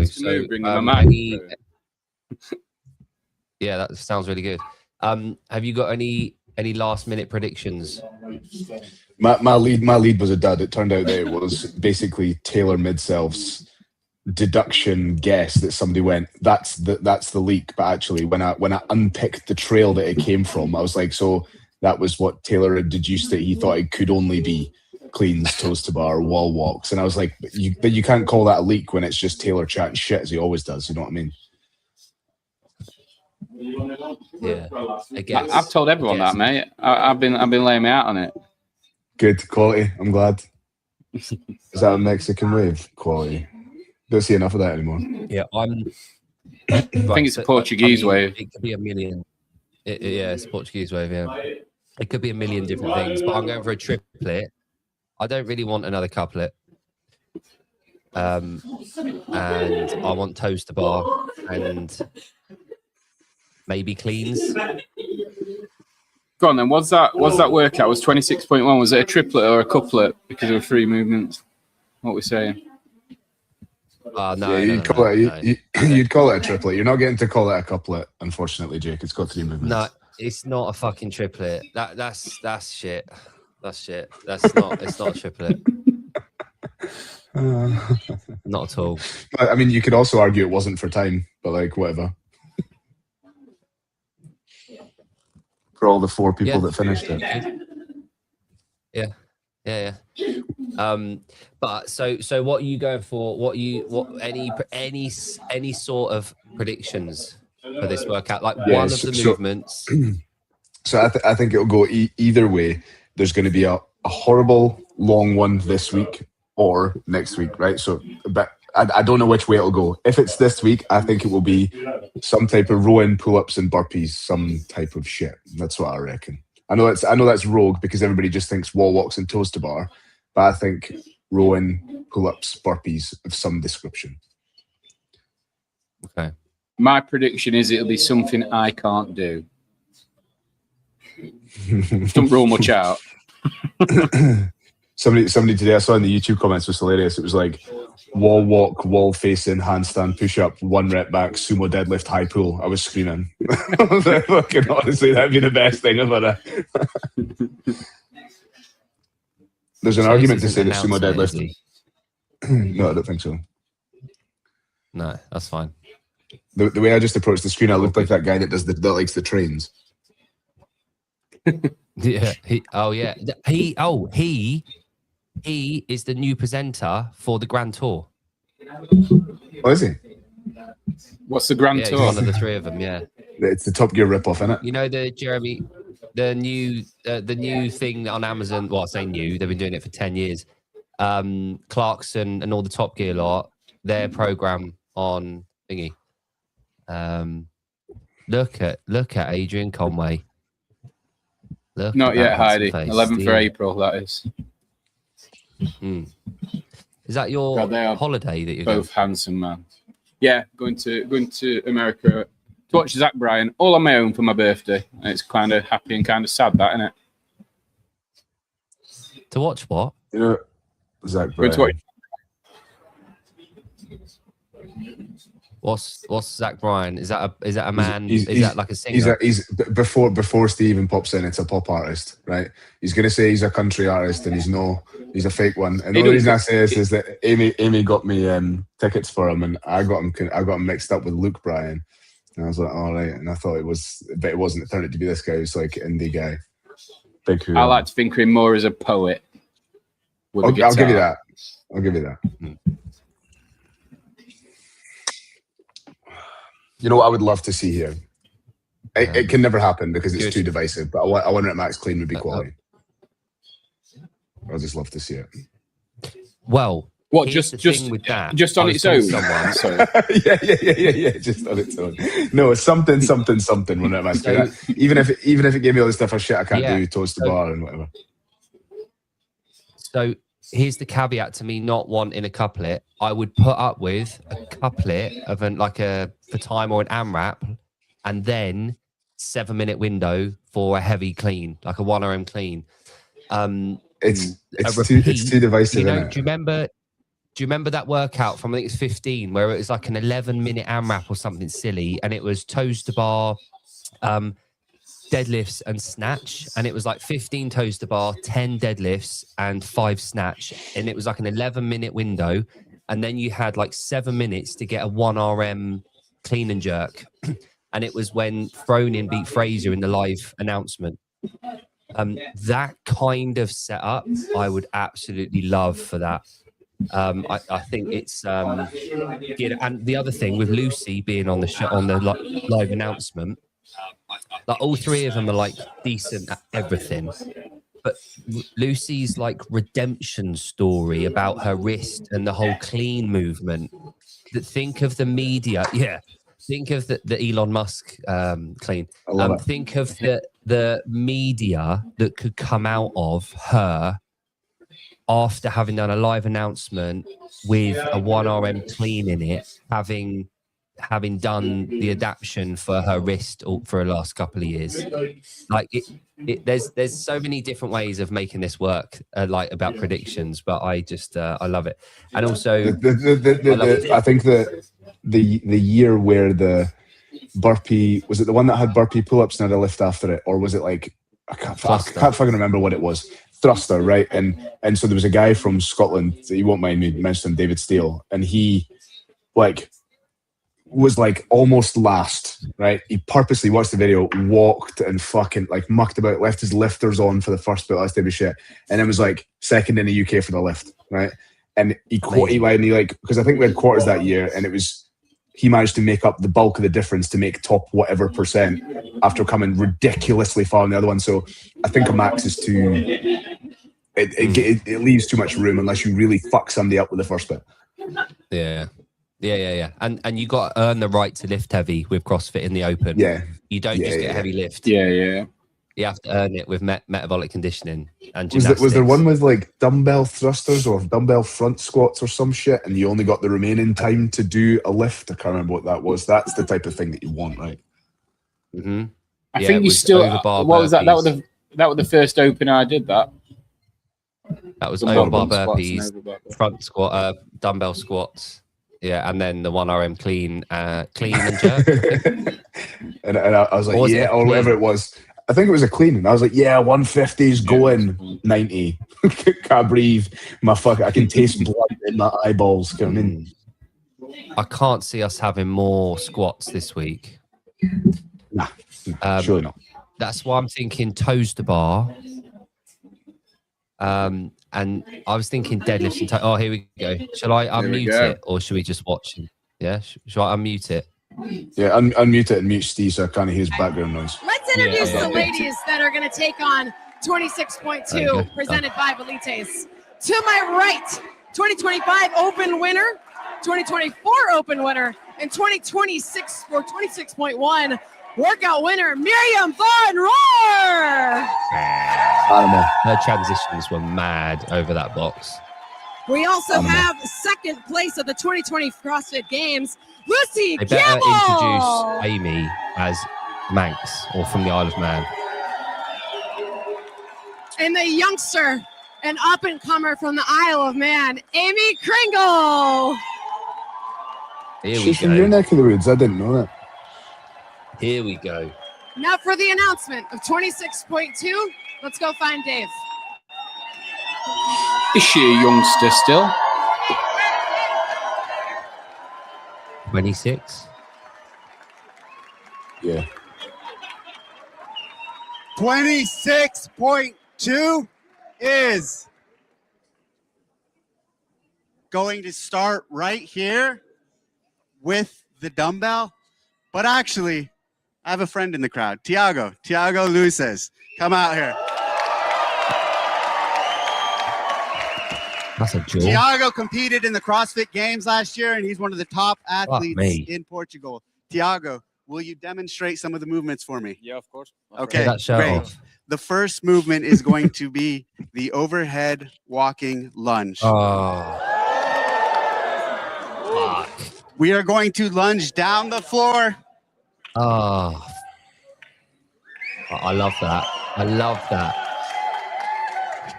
Mr. So, Move bringing my mic. Yeah, that sounds really good. Have you got any last minute predictions? My lead was a dud. It turned out that it was basically Taylor Midself's deduction guess that somebody went, that's the leak. But actually, when I unpicked the trail that it came from, I was like, so that was what Taylor had deduced, that he thought it could only be cleans, toes to bar, wall walks. And I was like, but you can't call that a leak when it's just Taylor chatting shit as he always does. You know what I mean? Yeah, I've told everyone that, mate. I've been laying me out on it. Good quality. I'm glad. Is that a Mexican wave quality? Don't see enough of that anymore. Yeah, I think it's a Portuguese wave. It could be a million. Yeah, it's a Portuguese wave. Yeah, it could be a million different things. But I'm going for a triplet. I don't really want another couplet. And I want toast to bar and maybe cleans. Go on then. What's that workout? Was 26.1? Was it a triplet or a couplet because there were 3 movements? What we're saying? No, you'd call it a triplet. You're not getting to call it a couplet, unfortunately, Jake. It's got 3 movements. No, it's not a fucking triplet. That's shit. That's shit. It's not a triplet. Not at all. But, I mean, you could also argue it wasn't for time, but like whatever. For all the 4 people that finished it. Yeah. But so what are you going for? Any sort of predictions for this workout? Like one of the movements. So I think it'll go either way. There's going to be a horrible long one this week or next week, right? So, but I don't know which way it'll go. If it's this week, I think it will be some type of rowing, pull-ups, and burpees, some type of shit. That's what I reckon. I know that's rogue because everybody just thinks wall walks and toes to bar, but I think rowing, pull-ups, burpees of some description. Okay. My prediction is it'll be something I can't do. Don't rule much out. Somebody today I saw in the YouTube comments was hilarious. It was like wall walk, wall facing, handstand, push up, 1 rep back, sumo deadlift, high pull. I was screaming. I was like, fucking honestly, that'd be the best thing ever. There's an argument to say that sumo deadlift. No, I don't think so. No, that's fine. The way I just approached the screen, I looked like that guy that likes the trains. Yeah. He is the new presenter for the Grand Tour. Oh, is he? What's the Grand Tour? He's one of the 3 of them. Yeah. It's the Top Gear ripoff, isn't it? You know the new thing on Amazon. Well, I say new. They've been doing it for 10 years. Clarkson and all the Top Gear lot. Their program on thingy. Look at Adrian Conway. Not yet, Heidi. 11th of April, that is. Is that your holiday that you're both going? Handsome, man. Yeah, going to America to watch Zach Bryan all on my own for my birthday. And it's kind of happy and kind of sad, that, isn't it? To watch what? You know, Zach Bryan. What's Zach Bryan? Is that a man? Is that like a singer? He's before Steve even pops in. It's a pop artist, right? He's gonna say he's a country artist, and he's a fake one. And the only reason I say this is that Amy got me tickets for him, and I got him mixed up with Luke Bryan, and I was like, all right. And I thought it was, but it wasn't. It turned out to be this guy who's like indie guy. Big. I like to think of him more as a poet. I'll give you that. I'll give you that. You know what I would love to see here? It can never happen because it's too divisive, but I wonder if Max Clean would be quality. I'd just love to see it. Well, what just with that? Just on its own? Someone, yeah. Just on its own. No, something. When Max Clean. Even if it gave me all the stuff I shit I can't do, toast the bar and whatever. So here's the caveat to me not wanting a couplet. I would put up with a couplet of for time or an AMRAP, and then 7-minute window for a heavy clean, like a 1RM clean. It's too divisive. Do you remember? Do you remember that workout from, I think it's 15, where it was like an 11-minute AMRAP or something silly, and it was toes to bar, deadlifts and snatch, and it was like 15 toes to bar, 10 deadlifts and 5 snatch, and it was like an 11-minute window, and then you had like 7 minutes to get a 1 RM clean and jerk, and it was when Fronin beat Fraser in the live announcement. That kind of setup I would absolutely love for that. I think it's and the other thing with Lucy being on the show, on the live announcement, like all three of them are like decent at everything, but Lucy's like redemption story about her wrist and the whole clean movement, that think of the media, think of the Elon Musk clean, think of the media that could come out of her after having done a live announcement with a 1 RM clean in it, having done the adaptation for her wrist for the last couple of years. Like there's so many different ways of making this work, like about predictions, but I just I love it. And also I think that the year where the burpee, was it the one that had burpee pull-ups and had a lift after it, or was it like I can't fucking remember what it was. Thruster, right? And so there was a guy from Scotland, you won't mind me mentioning, David Steele, and he like was like almost last, right? He purposely watched the video, walked and fucking like mucked about, left his lifters on for the first bit, last type of shit, and then was like second in the UK for the lift, right? And he like, because I think we had quarters that year, and he managed to make up the bulk of the difference to make top whatever percent after coming ridiculously far on the other one. So I think a max is too, it leaves too much room unless you really fuck somebody up with the first bit. Yeah. And you got to earn the right to lift heavy with CrossFit in the open. Yeah. You don't just get a heavy lift. Yeah. You have to earn it with metabolic conditioning and gymnastics. Was there one with like dumbbell thrusters or dumbbell front squats or some shit, and you only got the remaining time to do a lift? I can't remember what that was. That's the type of thing that you want, right? Mm-hmm. I think you still. What was that? That was the first open I did. That was overbar burpees, front squat, dumbbell squats. Yeah, and then the 1 RM clean and jerk. and I was like, or whatever it was. I think it was a clean, and I was like, 150's going, 90. Can't breathe. I can taste blood in my eyeballs coming in. I can't see us having more squats this week. Nah, surely not. That's why I'm thinking toes to bar. And I was thinking deadlifts and oh, here we go. Shall I unmute it, or should we just watch him? Yeah, shall I unmute it? Yeah, unmute it and mute Steve so I can't hear his background noise. Let's introduce the ladies that are going to take on 26.2, presented by Velites. To my right, 2025 Open winner, 2024 Open winner, and 2026 or 26.1 workout winner, Miriam Von Rohr. Her transitions were mad over that box. We also have second place at the 2020 CrossFit Games, Lucy They better Campbell. introduce Amy as Manx or from the Isle of Man. And the youngster and up-and-comer from the Isle of Man, Amy Kringle. She's from your neck of the woods. I didn't know that. Here we go. Now for the announcement of 26.2, let's go find Dave. Is she a youngster still? 26. Yeah. 26.2 is going to start right here with the dumbbell. But actually, I have a friend in the crowd, Tiago Luces. Come out here. That's a jewel. Tiago competed in the CrossFit Games last year, and he's one of the top athletes in Portugal. Tiago, will you demonstrate some of the movements for me? Yeah, of course. Okay, great. The first movement is going to be the overhead walking lunge. Oh. Fuck. We are going to lunge down the floor. Oh. I love that. I love that.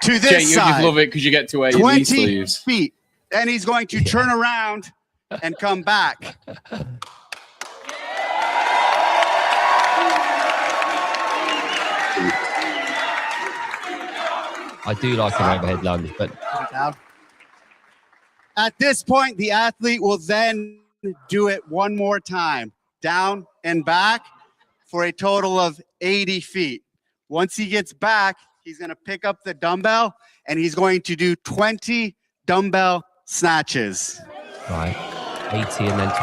To this Jay, you side. just love it because you get to wear your knee sleeves. 20 feet Then he's going to turn around and come back. I do like an overhead lunge, but at this point, the athlete will then do it one more time, down and back for a total of 80 feet. Once he gets back, he's going to pick up the dumbbell and he's going to do 20 dumbbell snatches. Right, 80 and then 20.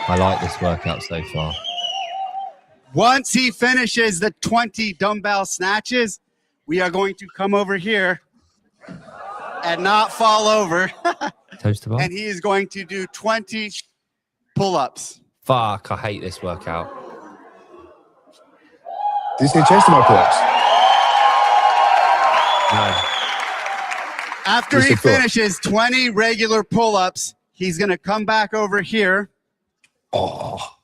I like this workout so far. Once he finishes the 20 dumbbell snatches, we are going to come over here and not fall over. Toast to bar. And he is going to do 20 pull-ups. Fuck, I hate this workout. Did you say chest to bar pull-ups? No. After he finishes 20 regular pull-ups, he's going to come back over here. Oh.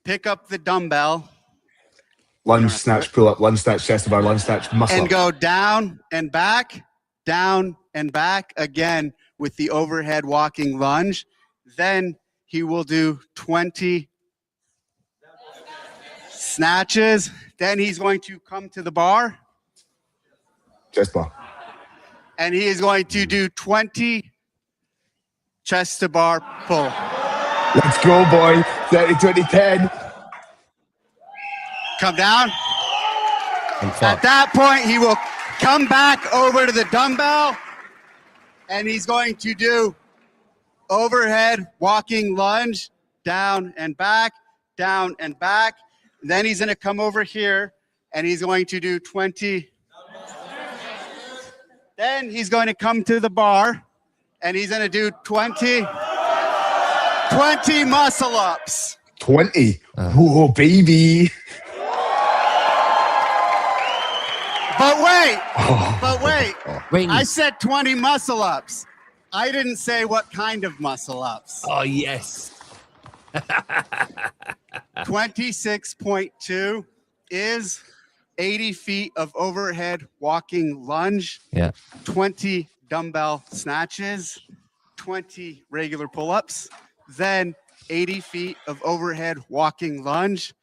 Pick up the dumbbell. Lunge, snatch, pull up, lunge, snatch, chest to bar, lunge, snatch, muscle and up. Go down and back again with the overhead walking lunge. Then he will do 20 snatches. Then he's going to come to the bar. Chest bar. And he is going to do 20 chest to bar pull. Let's go, boy. 30, 20, 10. Come down. At that point, he will come back over to the dumbbell and he's going to do overhead walking lunge, down and back, down and back. Then he's going to come over here and he's going to do 20. Then he's going to come to the bar and he's going to do 20 muscle ups. 20. Oh, baby. But wait. I said 20 muscle ups. I didn't say what kind of muscle ups. Oh, yes. 26.2 is 80 feet of overhead walking lunge. Yeah. 20 dumbbell snatches, 20 regular pull-ups, then 80 feet of overhead walking lunge,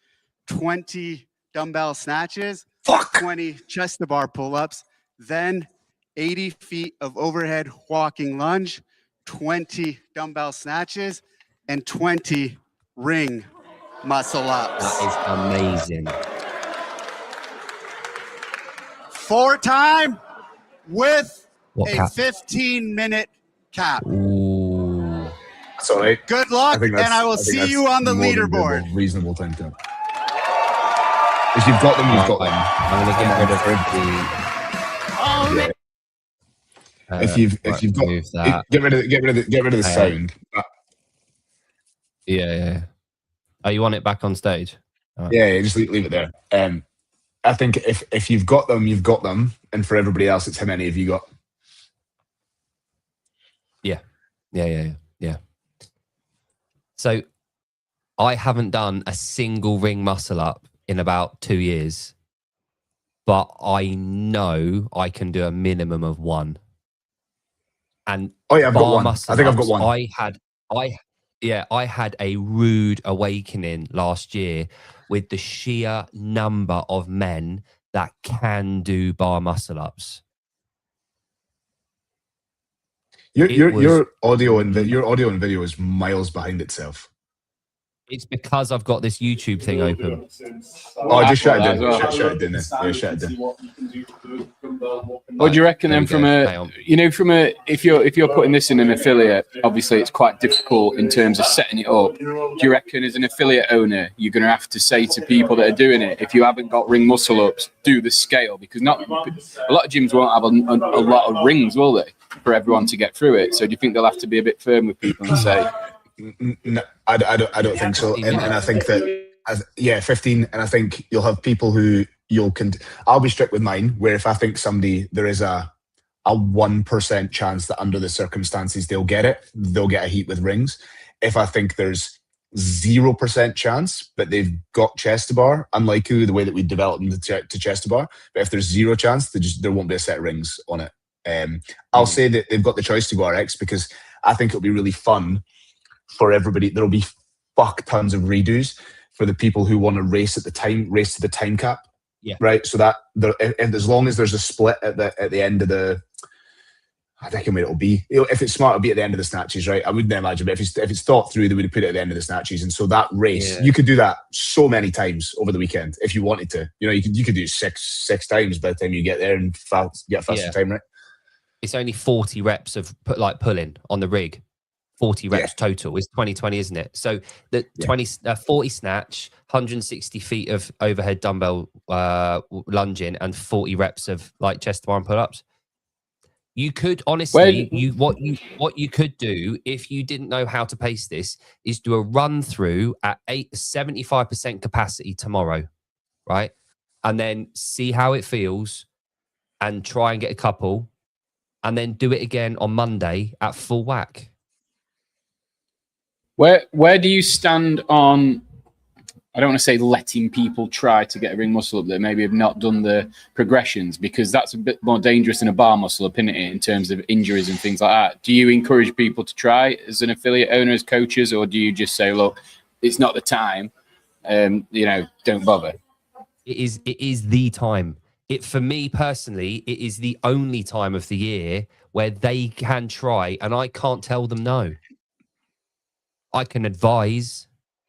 20 dumbbell snatches, 20 chest to bar pull-ups, then 80 feet of overhead walking lunge, 20 dumbbell snatches, and 20 ring muscle ups. That is amazing. 4 time with What a cap? 15-minute cap. Ooh. That's all right. Good luck, and I will see you on the leaderboard. Reasonable time to. If you've got them, you've got them. I'm going to get rid of the... Oh, man. If you've got, that. get rid of the sound. Yeah. Oh, you want it back on stage? Right. Yeah, just leave it there. I think if you've got them, you've got them, and for everybody else, it's how many have you got? Yeah. So I haven't done a single ring muscle up in about 2 years, but I know I can do a minimum of 1. And I've got one. I think I've got one. I had a rude awakening last year with the sheer number of men that can do bar muscle ups. Your audio and video is miles behind itself. It's because I've got this YouTube thing open. Oh, just shut it down. Shut it down. Yeah, shut it down. What do you reckon then if you're putting this in an affiliate, obviously it's quite difficult in terms of setting it up. Do you reckon as an affiliate owner, you're going to have to say to people that are doing it, if you haven't got ring muscle ups, do the scale? Because not a lot of gyms won't have a lot of rings, will they, for everyone to get through it? So do you think they'll have to be a bit firm with people and say... No, I don't think so, and I think that 15, and I think you'll have people who I'll be strict with mine, where if I think there is a 1% chance that under the circumstances they'll get a heat with rings. If I think there's 0% chance, but they've got chest to bar, unlike the way that we developed them to chest to bar. But if there's 0 chance, there won't be a set of rings on it. I'll say that they've got the choice to go RX because I think it'll be really fun for everybody. There'll be fuck tons of redos for the people who want to race to the time cap. Yeah. Right. So that as long as there's a split at the end of the, I reckon where it'll be. If it's smart, it'll be at the end of the snatches, right? I wouldn't imagine, but if it's thought through, they would have put it at the end of the snatches. And so that race, you could do that so many times over the weekend if you wanted to. You could do six times by the time you get there and get a faster time, right? It's only 40 reps of pulling on the rig. 40 reps total is 20, isn't it? So the 40 snatch, 160 feet of overhead dumbbell lunging, and 40 reps of like chest to bar and pull-ups. You could honestly, what you could do if you didn't know how to pace this is do a run through at 75% capacity tomorrow, right? And then see how it feels, and try and get a couple, and then do it again on Monday at full whack. Where do you stand on, I don't want to say letting people try to get a ring muscle up that maybe have not done the progressions, because that's a bit more dangerous than a bar muscle up, isn't it, in terms of injuries and things like that? Do you encourage people to try as an affiliate owner, as coaches, or do you just say, look, it's not the time, don't bother? It is the time. For me personally, it is the only time of the year where they can try, and I can't tell them no. I can advise,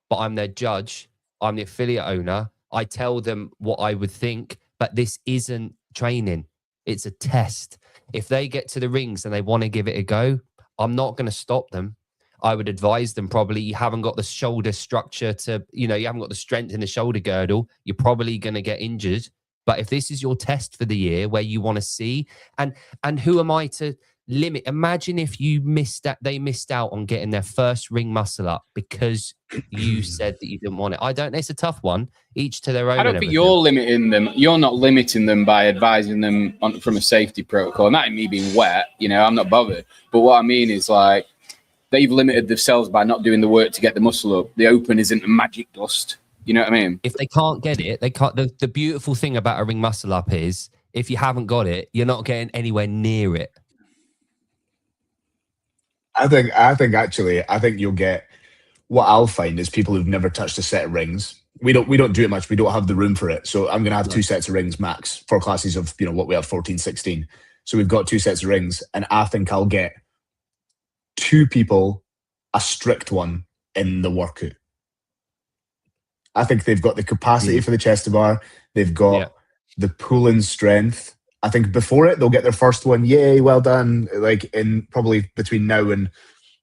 but I'm their judge. I'm the affiliate owner. I tell them what I would think, but this isn't training. It's a test. If they get to the rings and they want to give it a go, I'm not going to stop them. I would advise them, probably, you haven't got the shoulder structure to, you haven't got the strength in the shoulder girdle. You're probably going to get injured. But if this is your test for the year where you want to see, and who am I to limit? Imagine if they missed out on getting their first ring muscle up because you said that you didn't want it. It's a tough one. Each to their own. I don't think you're limiting them. You're not limiting them by advising them from a safety protocol. And that ain't me being wet. I'm not bothered. But what I mean is, like, they've limited themselves by not doing the work to get the muscle up. The open isn't magic dust. You know what I mean? If they can't get it, they can't. The beautiful thing about a ring muscle up is if you haven't got it, you're not getting anywhere near it. I think you'll get, what I'll find is people who've never touched a set of rings. We don't do it much. We don't have the room for it. So I'm going to have 2 sets of rings max for classes of, what we have, 14, 16. So we've got 2 sets of rings, and I think I'll get 2 people a strict one in the workout. I think they've got the capacity for the chest to bar. They've got the pull-in strength. I think before it, they'll get their first one. Yay, well done. Like in probably between now and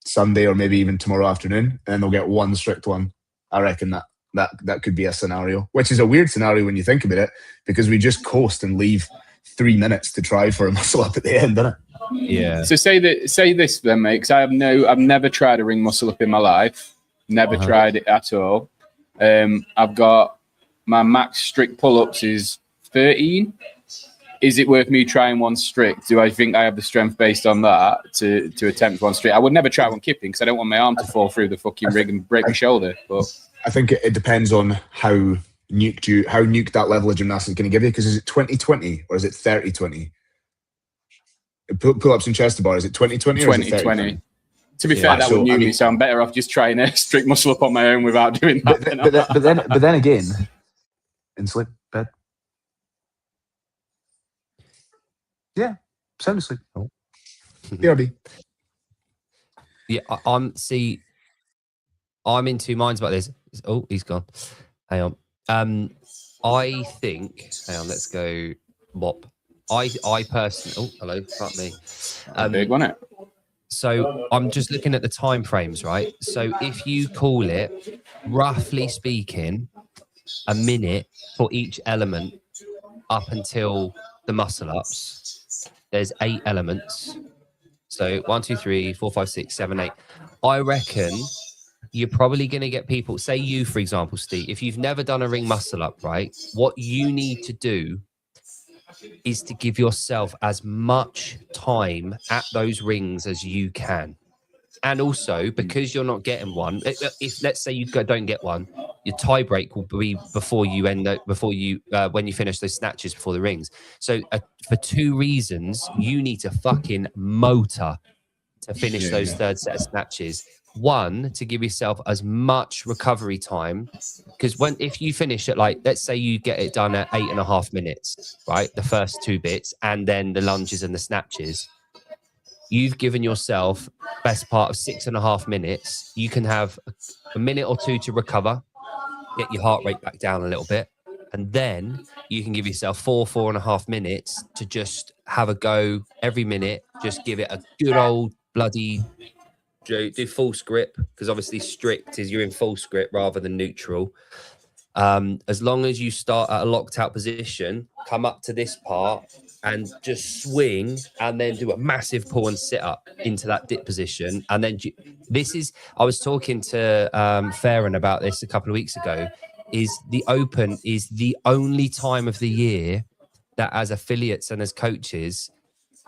Sunday, or maybe even tomorrow afternoon. And then they'll get 1 strict one. I reckon that could be a scenario, which is a weird scenario when you think about it, because we just coast and leave 3 minutes to try for a muscle up at the end, doesn't it? Yeah. So say this then, mate, because I've never tried a ring muscle up in my life. Never tried it at all. I've got my max strict pull-ups is 13. Is it worth me trying 1 strict? Do I think I have the strength based on that to attempt 1 strict? I would never try 1 kipping because I don't want my arm to fall through the fucking rig and break my shoulder. But I think it depends on how nuked that level of gymnastics is going to give you. Because is it 20-20 or is it 30-20? Pull-ups and chest to bar, is it 20-20 or is it 30-20? To be fair, that would nuke me, so I'm better off just trying a strict muscle up on my own without doing that. But then again, in sleep bed. Yeah, sound asleep. Oh. BRB. Yeah, I'm in 2 minds about this. Oh, he's gone. Hang on. I think. Hang on. Let's go. Wop. I personally. Oh, hello. Fuck me. Big, wasn't it? So I'm just looking at the time frames, right? So if you call it, roughly speaking, a minute for each element up until the muscle ups, there's 8 elements. So 1, 2, 3, 4, 5, 6, 7, 8. I reckon you're probably going to get people, say you, for example, Steve, if you've never done a ring muscle up, right? What you need to do is to give yourself as much time at those rings as you can. And also, because you're not getting one, if let's say you don't get one, your tie break will be before you when you finish those snatches before the rings. So for 2 reasons, you need to fucking motor to finish those third set of snatches. 1, to give yourself as much recovery time, because if you finish at, like, let's say you get it done at 8.5 minutes, right, the first 2 bits, and then the lunges and the snatches, you've given yourself best part of 6.5 minutes. You can have a minute or 2 to recover, get your heart rate back down a little bit, and then you can give yourself 4.5 minutes to just have a go every minute. Just give it a good old bloody do full grip, because obviously strict is you're in full grip rather than neutral. As long as you start at a locked out position, come up to this part and just swing, and then do a massive pull and sit up into that dip position. And then I was talking to Farron about this a couple of weeks ago, is the Open is the only time of the year that as affiliates and as coaches,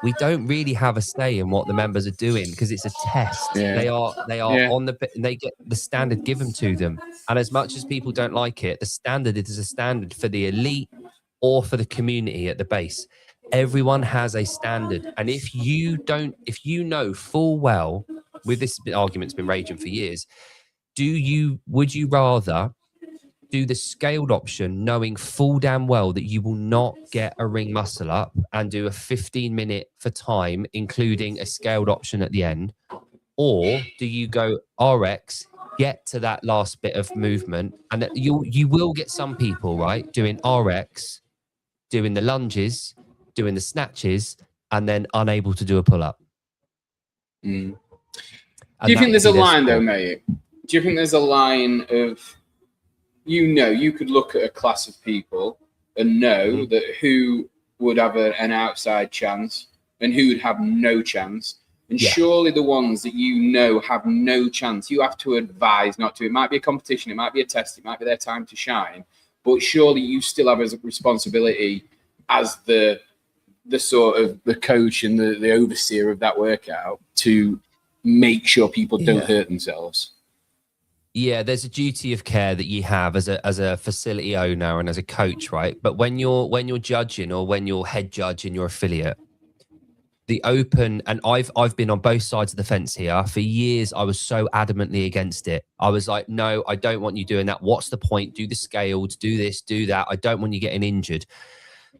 we don't really have a say in what the members are doing, because it's a test. They are on they get the standard given to them. And as much as people don't like it, the standard is a standard for the elite or for the community at the base. Everyone has a standard. And if you know full well, with this argument's been raging for years, would you rather do the scaled option knowing full damn well that you will not get a ring muscle up, and do a 15-minute for time, including a scaled option at the end? Or do you go RX, get to that last bit of movement, and you will get some people, right, doing RX, doing the lunges, doing the snatches, and then unable to do a pull-up. Do you think there's a line though, mate? Do you think there's a line of, you could look at a class of people and know that who would have an outside chance and who would have no chance? And surely the ones that have no chance, you have to advise not to. It might be a competition, it might be a test, it might be their time to shine, but surely you still have a responsibility as the sort of the coach and the overseer of that workout to make sure people don't hurt themselves. Yeah, there's a duty of care that you have as a facility owner and as a coach, right? But when you're judging, or when you're head judge in your affiliate, the Open, and I've been on both sides of the fence here for years. I was so adamantly against it. I was like, no, I don't want you doing that. What's the point? Do the scaled, do this, do that. I don't want you getting injured.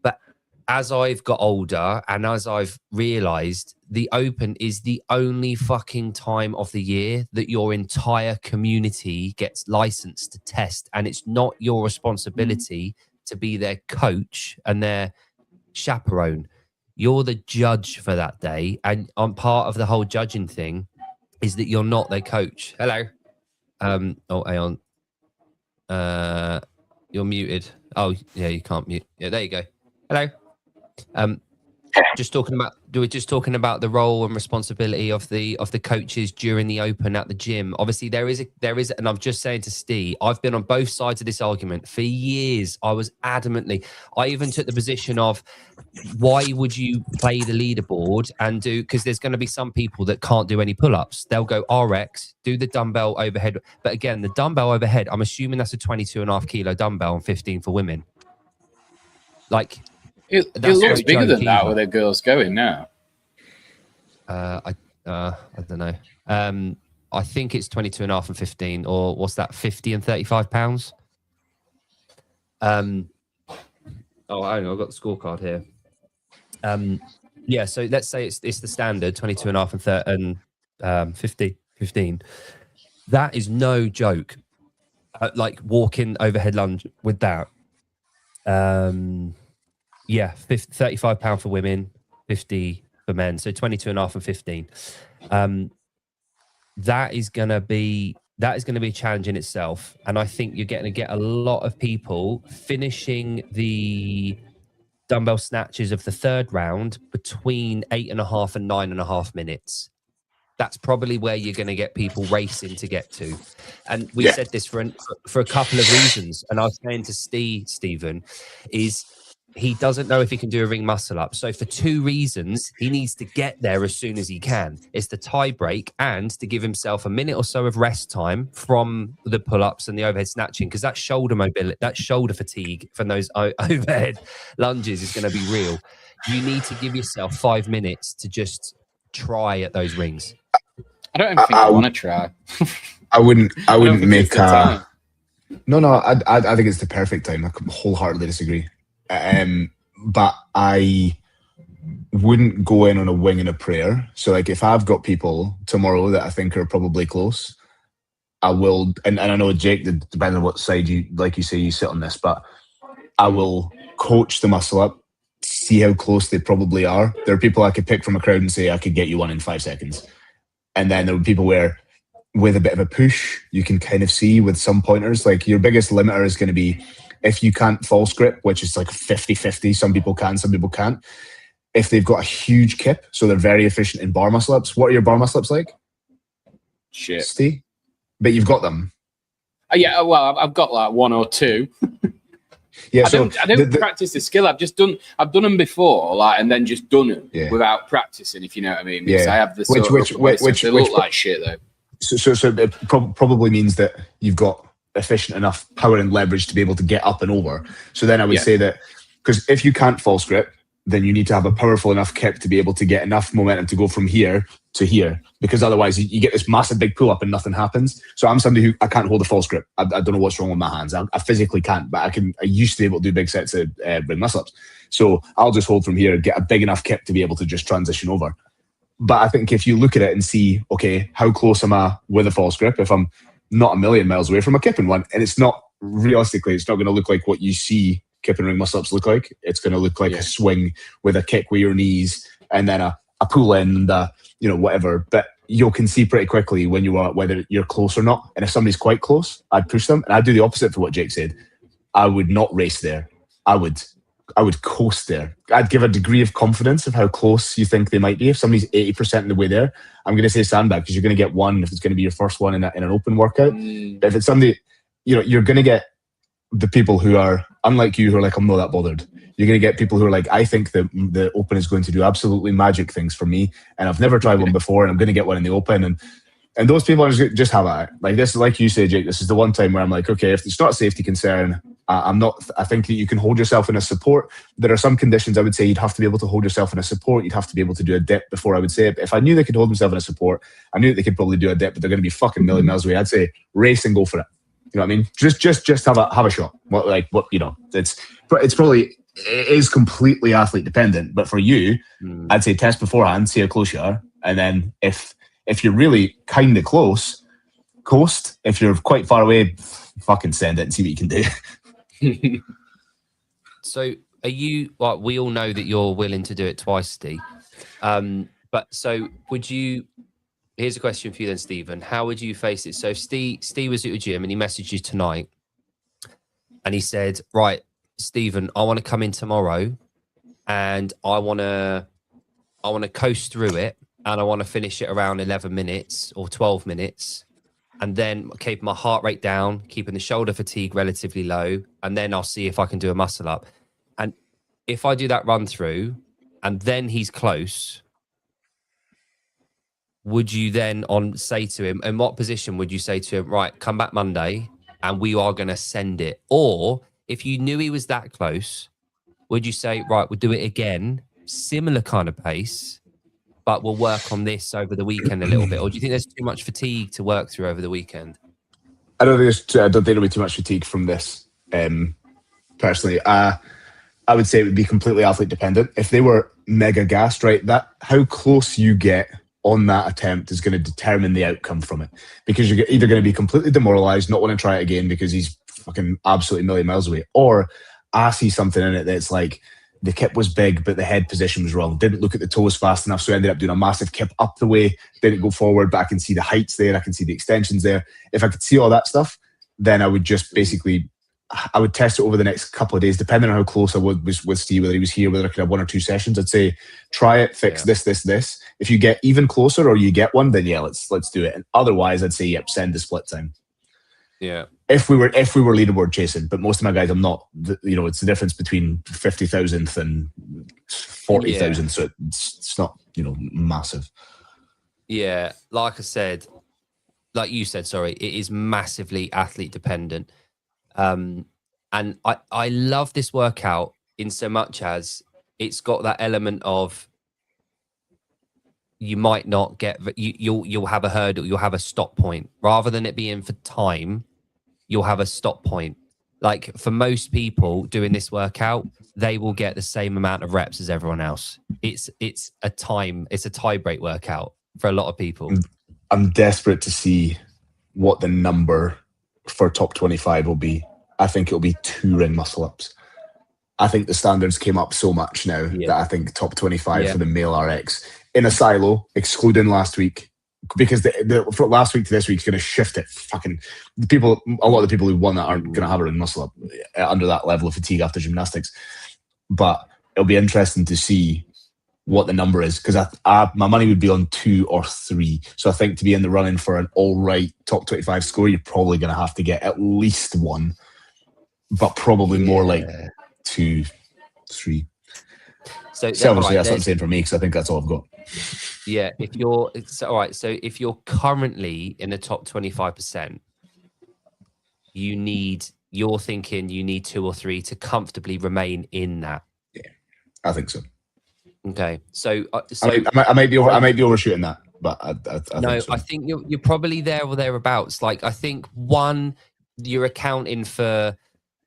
But as I've got older and as I've realized, the Open is the only fucking time of the year that your entire community gets licensed to test. And it's not your responsibility to be their coach and their chaperone. You're the judge for that day. And on part of the whole judging thing is that you're not their coach. Hello. Oh, hang on. You're muted. Oh, yeah, you can't mute. Yeah, there you go. Hello. Just talking about the role and responsibility of the coaches during the Open at the gym. Obviously, there is, and I'm just saying to Steve, I've been on both sides of this argument for years. I was adamantly, I even took the position of, why would you play the leaderboard and do, because there's going to be some people that can't do any pull-ups. They'll go RX, do the dumbbell overhead. But again, the dumbbell overhead, I'm assuming that's a 22.5 kilo dumbbell and 15 for women. Like, it looks bigger than that where the girls going now. I don't know. I think it's 22.5 and 15, or what's that, 50 and 35 pounds? Oh, I know, I've got the scorecard here. Yeah, so let's say it's the standard 22.5 and 15. That is no joke. Like walking overhead lunge with that. Yeah, 35 pound for women, 50 for men. So 22.5 and 15. That is going to be a challenge in itself. And I think you're going to get a lot of people finishing the dumbbell snatches of the third round between 8.5 and 9.5 minutes. That's probably where you're going to get people racing to get to. And we said this for a couple of reasons. And I was saying to Stephen, is he doesn't know if he can do a ring muscle up. So for 2 reasons, he needs to get there as soon as he can. It's the tie break and to give himself a minute or so of rest time from the pull-ups and the overhead snatching, because that shoulder mobility, that shoulder fatigue from those overhead lunges is going to be real. You need to give yourself 5 minutes to just try at those rings. I don't even think I want to try. I wouldn't make a... No, I think it's the perfect time. I wholeheartedly disagree. But I wouldn't go in on a wing and a prayer. So like if I've got people tomorrow that I think are probably close, I will, and I know Jake, depending on what side you, like you say, you sit on this, but I will coach the muscle up, see how close they probably are. There are people I could pick from a crowd and say, I could get you one in 5 seconds. And then there are people where with a bit of a push, you can kind of see with some pointers, like your biggest limiter is going to be if you can't false grip, which is like 50-50. Some people can, some people can't. If they've got a huge kip, so they're very efficient in bar muscle ups. What are your bar muscle ups like? Shit. Steve? But you've got them. Yeah, well, I've got like 1 or 2. Yeah, I don't practice the skill. I've done them before, like, and then just done them without practicing, if you know what I mean. Because I have the which they look like shit though. So it probably means that you've got efficient enough power and leverage to be able to get up and over. So then I would say that, because if you can't false grip, then you need to have a powerful enough kip to be able to get enough momentum to go from here to here, because otherwise you get this massive big pull up and nothing happens. So I'm somebody who I can't hold a false grip. I don't know what's wrong with my hands. I physically can't, but I used to be able to do big sets of ring muscle ups. So I'll just hold from here, get a big enough kip to be able to just transition over. But I think if you look at it and see, okay, how close am I with a false grip? If I'm not a million miles away from a kipping one, and it's not, realistically, it's not going to look like what you see kipping ring muscle ups look like. It's going to look like a swing with a kick with your knees and then a pull in and whatever. But you can see pretty quickly when you are, whether you're close or not. And if somebody's quite close, I'd push them. And I'd do the opposite for what Jake said. I would not race there. I would coast there. I'd give a degree of confidence of how close you think they might be. If somebody's 80% of the way there, I'm going to say sandbag, because you're going to get one if it's going to be your first one in an open workout. But if it's somebody, you're going to get the people who are unlike you, who are like, I'm not that bothered. You're going to get people who are like, I think the open is going to do absolutely magic things for me, and I've never tried one before, and I'm going to get one in the open. And those people are just have at it. Like this, like you say, Jake, this is the one time where I'm like, okay, if it's not a safety concern, I think that you can hold yourself in a support. There are some conditions I would say you'd have to be able to hold yourself in a support. You'd have to be able to do a dip before I would say it. But if I knew they could hold themselves in a support, I knew that they could probably do a dip, but they're going to be fucking million miles away. I'd say race and go for it. You know what I mean? Just have a shot. It's probably, it is completely athlete dependent. But for you, I'd say test beforehand, see how close you are, and then if you're really kind of close, coast. If you're quite far away, fucking send it and see what you can do. So are you, like, we all know that you're willing to do it twice, Steve. But so would you, here's a question for you then, Stephen. How would you face it? So Steve was at your gym and he messaged you tonight and he said, right, Stephen, I want to come in tomorrow and I want to coast through it and I want to finish it around 11 minutes or 12 minutes. And then keep my heart rate down, keeping the shoulder fatigue relatively low. And then I'll see if I can do a muscle up. And if I do that run through and then he's close, would you then say to him, in what position would you say to him, right, come back Monday and we are going to send it? Or if you knew he was that close, would you say, right, we'll do it again, similar kind of pace, but we'll work on this over the weekend a little bit? Or do you think there's too much fatigue to work through over the weekend? I don't think there'll be too much fatigue from this. Personally, I would say it would be completely athlete dependent. If they were mega gassed, right, that how close you get on that attempt is going to determine the outcome from it, because you're either going to be completely demoralized, not want to try it again because he's fucking absolutely a million miles away, or I see something in it that's like the kip was big but the head position was wrong, didn't look at the toes fast enough, so ended up doing a massive kip up the way, didn't go forward, but I can see the heights there, I can see the extensions there. If I could see all that stuff, then I would just basically, I would test it over the next couple of days, depending on how close I was with Steve, whether he was here, whether I could have 1 or 2 sessions. I'd say, try it, fix this. If you get even closer or you get one, then yeah, let's do it. And otherwise, I'd say, yep, send the split time. Yeah. If we were leaderboard chasing, but most of my guys, I'm not. It's the difference between 50,000th and 40,000, so it's not massive. Yeah, like I said, like you said, sorry, it is massively athlete dependent. And I love this workout in so much as it's got that element of you might not get you'll have a hurdle, you'll have a stop point rather than it being for time. You'll have a stop point. Like for most people doing this workout, they will get the same amount of reps as everyone else. It's a tie break workout for a lot of people. I'm desperate to see what the number for top 25 will be. I think it'll be 2 ring muscle ups. I think the standards came up so much now that I think top 25 for the male RX in a silo, excluding last week, because from last week to this week is going to shift it. Fucking a lot of the people who won that aren't going to have a ring muscle up under that level of fatigue after gymnastics. But it'll be interesting to see what the number is, because my money would be on 2 or 3. So I think to be in the running for an all right top 25 score, you're probably going to have to get at least 1, but probably more like 2, 3. So selfishly, that's what I'm saying for me, because I think that's all I've got. Yeah, if you're all right, so if you're currently in the top 25%, you're thinking you need 2 or 3 to comfortably remain in that. Yeah, I think so. Okay, so I might be overshooting that, but I think so. I think you're probably there or thereabouts. Like I think you're accounting for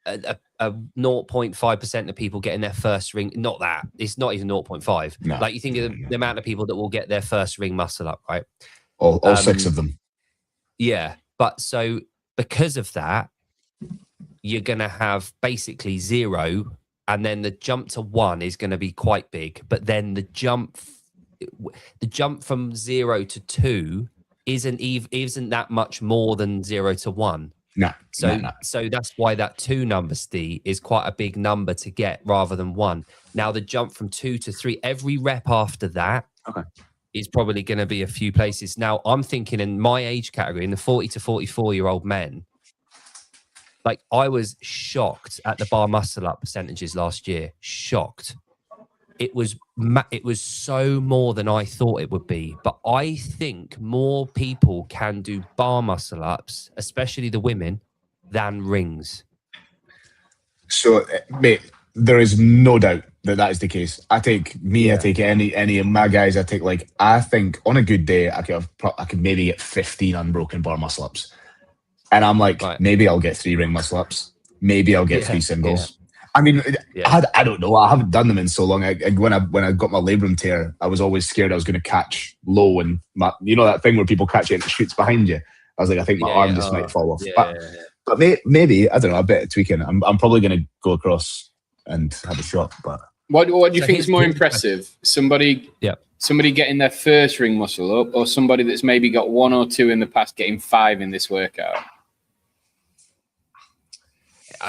a 0.5% of people getting their first ring. Not that it's not even 0.5. No. Like you think of the amount of people that will get their first ring muscle up, right? All 6 of them. Yeah, but so because of that, you're gonna have basically 0. And then the jump to 1 is going to be quite big, but then the jump from 0 to 2 isn't that much more than 0 to 1. No. So that's why that 2 number, Steve, is quite a big number to get rather than 1. Now the jump from 2 to 3, every rep after that is probably going to be a few places. Now I'm thinking in my age category, in the 40 to 44-year-old men. Like I was shocked at the bar muscle up percentages last year. Shocked. It was so more than I thought it would be. But I think more people can do bar muscle ups, especially the women, than rings. So, mate, there is no doubt that is the case. I take any of my guys. I think on a good day, I could maybe get 15 unbroken bar muscle ups. And I'm like, maybe I'll get 3 ring muscle ups. Maybe I'll get 3 singles. I mean, I don't know. I haven't done them in so long. When I got my labrum tear, I was always scared I was going to catch low, and that thing where people catch it and it shoots behind you. I was like, I think my arm just might fall off. But maybe I don't know. A bit of tweaking. I'm probably going to go across and have a shot. But what do you think is more impressive? Somebody getting their first ring muscle up, or somebody that's maybe got 1 or 2 in the past getting 5 in this workout?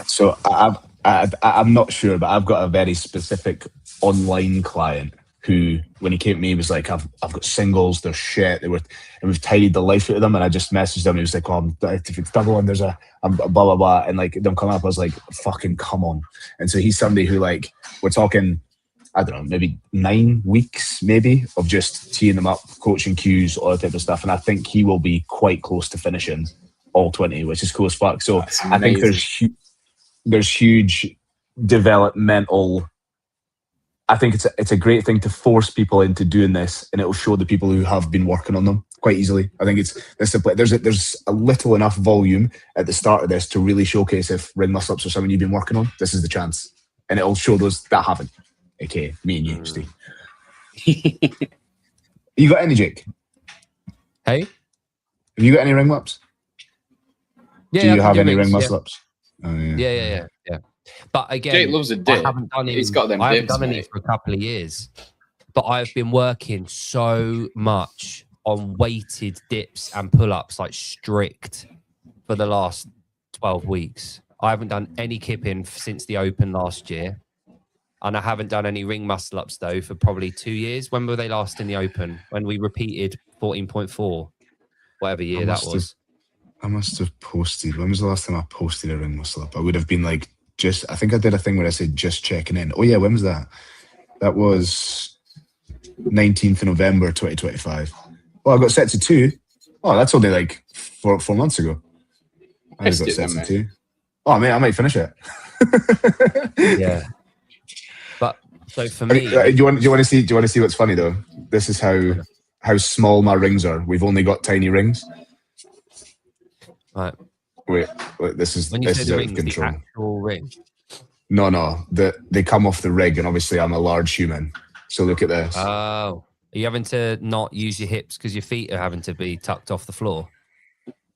So I'm not sure, but I've got a very specific online client who, when he came to me, was like, I've got singles, they're shit. And we've tidied the life out of them. And I just messaged him. He was like, if it's double and there's a blah, blah, blah. And like, don't come up. I was like, fucking come on. And so he's somebody who, like, we're talking, I don't know, maybe 9 weeks maybe of just teeing them up, coaching cues, all that type of stuff. And I think he will be quite close to finishing all 20, which is cool as fuck. So I think there's huge developmental. I think it's a great thing to force people into doing this, and it will show the people who have been working on them quite easily. I think there's a little enough volume at the start of this to really showcase if ring muscle ups are something you've been working on. This is the chance, and it'll show those that haven't. Okay, me and you, Steve. You got any, Jake? Hey, have you got any ring ups? Yeah. Do you have any ring muscle ups? Oh, yeah. But again, Jake loves a dip. I haven't done any. He's got them dips, I haven't done any for a couple of years, but I've been working so much on weighted dips and pull-ups, like strict, for the last 12 weeks. I haven't done any kipping since the Open last year, and I haven't done any ring muscle ups though for probably 2 years. When were they last in the Open? When we repeated 14.4, whatever year that was. I must have posted. When was the last time I posted a ring muscle up? I would have been like, I think I did a thing where I said just checking in. Oh yeah, when was that? That was 19th of November 2025. Oh, I got set to 2. Oh, that's only like 4 months ago. I got set to 2. Oh, mate, I might finish it. Yeah. But so for me, do you want to see? Do you want to see what's funny though? This is how small my rings are. We've only got tiny rings. Right. Wait, this is when you say the out ring, of control. the actual ring. No. They come off the rig, and obviously I'm a large human. So look at this. Oh, are you having to not use your hips because your feet are having to be tucked off the floor?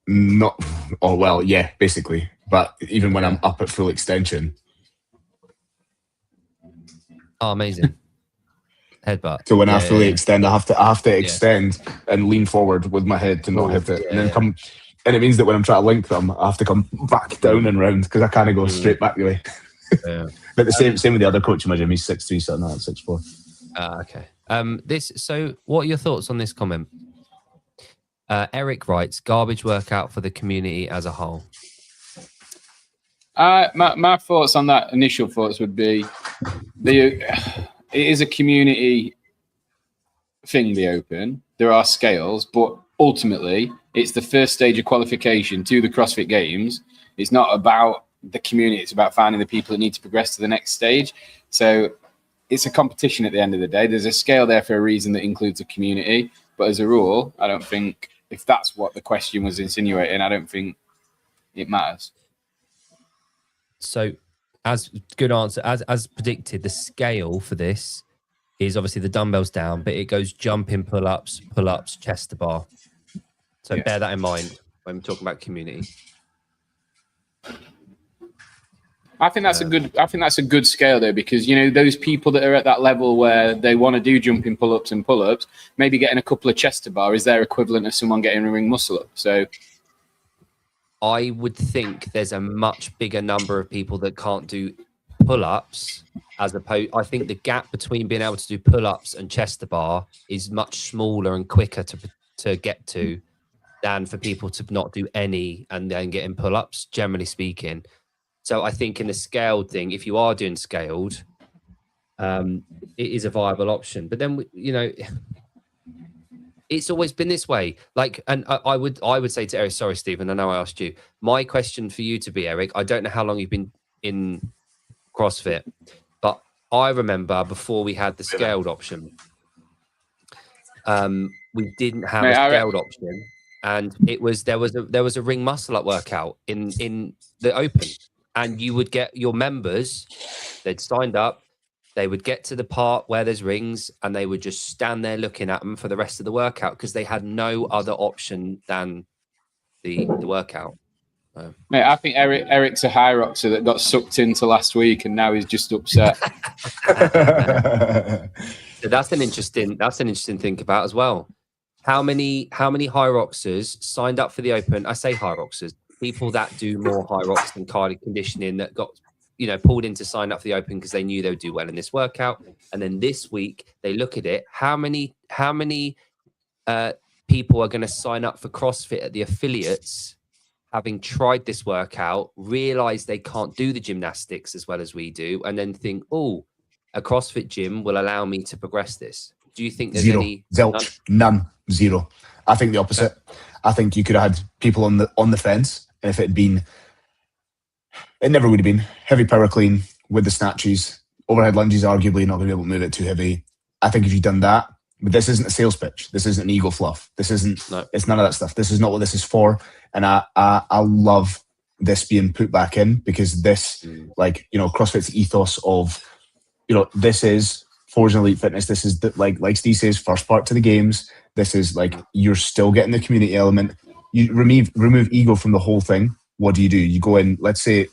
Not. Oh well, yeah, basically. But even when I'm up at full extension. Oh, amazing. Headbutt. So when I fully extend, I have to extend and lean forward with my head to not hit it, and then come. And it means that when I'm trying to link them, I have to come back down and round because I can't go straight back the way. Yeah. But the same with the other coach in my gym. He's 6'3", something like that, 6'4". Okay. So what are your thoughts on this comment? Eric writes, garbage workout for the community as a whole. My thoughts on that initial thoughts would be it is a community thing, the Open. There are scales, but ultimately it's the first stage of qualification to the CrossFit Games. It's not about the community. It's about finding the people that need to progress to the next stage. So it's a competition at the end of the day. There's a scale there for a reason that includes a community. But as a rule, I don't think, if that's what the question was insinuating, I don't think it matters. So as good answer, as predicted, the scale for this is obviously the dumbbells down, but it goes jumping, pull-ups, chest to bar. So bear that in mind when we're talking about community. I think that's a good scale though, because those people that are at that level where they want to do jumping pull-ups and pull-ups, maybe getting a couple of chest to bar is their equivalent of someone getting a ring muscle up. So I would think there's a much bigger number of people that can't do pull-ups as opposed. I think the gap between being able to do pull-ups and chest to bar is much smaller and quicker to get to than for people to not do any and then getting pull-ups, generally speaking. So I think in the scaled thing, if you are doing scaled, it is a viable option. But then, it's always been this way. Like, and I would say to Eric, sorry, Stephen, I know I asked you. My question for you to be, Eric, I don't know how long you've been in CrossFit, but I remember before we had the scaled option, we didn't have a scaled option, and there was a ring muscle up workout in the Open. And you would get your members, they'd signed up, they would get to the part where there's rings and they would just stand there looking at them for the rest of the workout because they had no other option than the workout. Mate, I think Eric's a high roxer that got sucked into last week and now he's just upset. So that's an interesting thing to think about as well. How many high roxers signed up for the Open? I say high roxers. People that do more high rocks and cardio conditioning that got, pulled in to sign up for the Open because they knew they would do well in this workout. And then this week they look at it. How many people are going to sign up for CrossFit at the affiliates, having tried this workout, realize they can't do the gymnastics as well as we do, and then think, oh, a CrossFit gym will allow me to progress this? Do you think there's any? Zilch. None. Zero. I think the opposite. I think you could have had people on the fence. And if it had been, it never would have been heavy power clean with the snatches, overhead lunges, arguably not going to be able to move it too heavy. I think if you've done that, but this isn't a sales pitch. This isn't an ego fluff. This isn't, It's none of that stuff. This is not what this is for. And I love this being put back in because this, CrossFit's ethos of, this is Forge and Elite Fitness. This is like Steve says, first part to the games. This is you're still getting the community element. You remove ego from the whole thing. What do? You go in, let's say,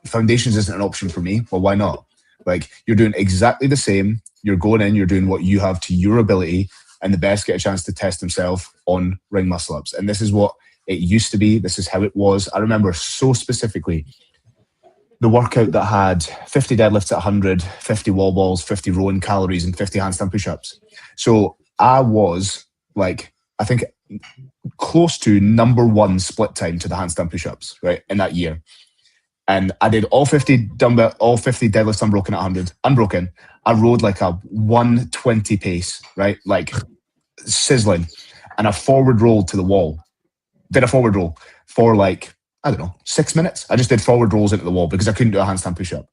foundations isn't an option for me. Well, why not? You're doing exactly the same. You're going in, you're doing what you have to your ability, and the best get a chance to test himself on ring muscle ups. And this is what it used to be. This is how it was. I remember so specifically the workout that had 50 deadlifts at 100, 50 wall balls, 50 rowing calories, and 50 handstand push-ups. So I was I think close to #1 split time to the handstand push-ups, right, in that year. And I did all 50 deadlifts unbroken at 100, unbroken. I rode like a 120 pace, right, like sizzling, and a forward roll to the wall. Did a forward roll for like, I don't know, 6 minutes. I just did forward rolls into the wall because I couldn't do a handstand push-up.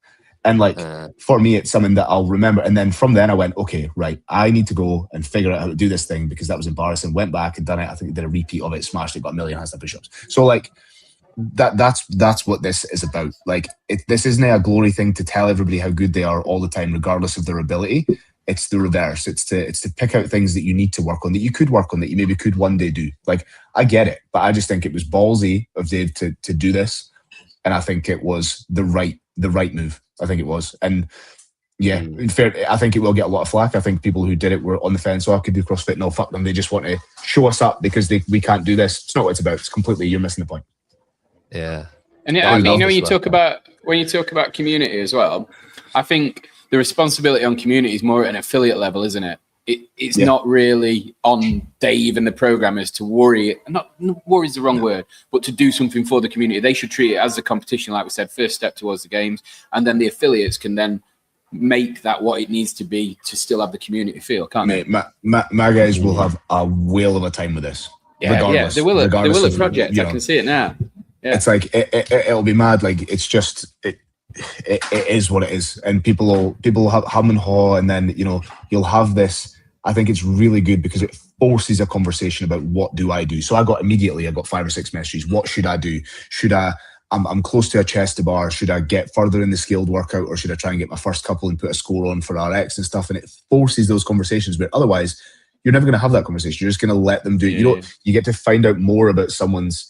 And like, for me, it's something that I'll remember. And then from then I went, okay, right, I need to go and figure out how to do this thing because that was embarrassing. Went back and done it. I think I did a repeat of it, smashed it, got 1 million handstand push-ups. So like, that's what this is about. Like, this isn't a glory thing to tell everybody how good they are all the time, regardless of their ability. It's the reverse. It's to pick out things that you need to work on, that you could work on, that you maybe could one day do. Like, I get it, but I just think it was ballsy of Dave to do this, and I think it was the right move. I think it was, and yeah, in fair, I think it will get a lot of flack. I think people who did it were on the fence. Oh, I could do CrossFit. No, fuck them. They just want to show us up because we can't do this. It's not what it's about. It's completely, you're missing the point. Yeah. And yeah, I think, when you talk about community as well, I think the responsibility on community is more at an affiliate level, isn't it? It's not really on Dave and the programmers to worry. Not worry is the wrong word, but to do something for the community. They should treat it as a competition, like we said, first step towards the games, and then the affiliates can then make that what it needs to be to still have the community feel, can't they? My guys will have a whale of a time with this. Yeah, they will. They will at project. I can see it now. Yeah. It's like it'll be mad. Like, it's just it is what it is, and people will have hum and haw, and then you'll have this. I think it's really good because it forces a conversation about what do I do. So I got 5 or 6 messages. What should I do? I'm close to a chest to bar. Should I get further in the scaled workout, or should I try and get my first couple and put a score on for RX and stuff? And it forces those conversations, but otherwise you're never going to have that conversation. You're just going to let them do it. You get to find out more about someone's,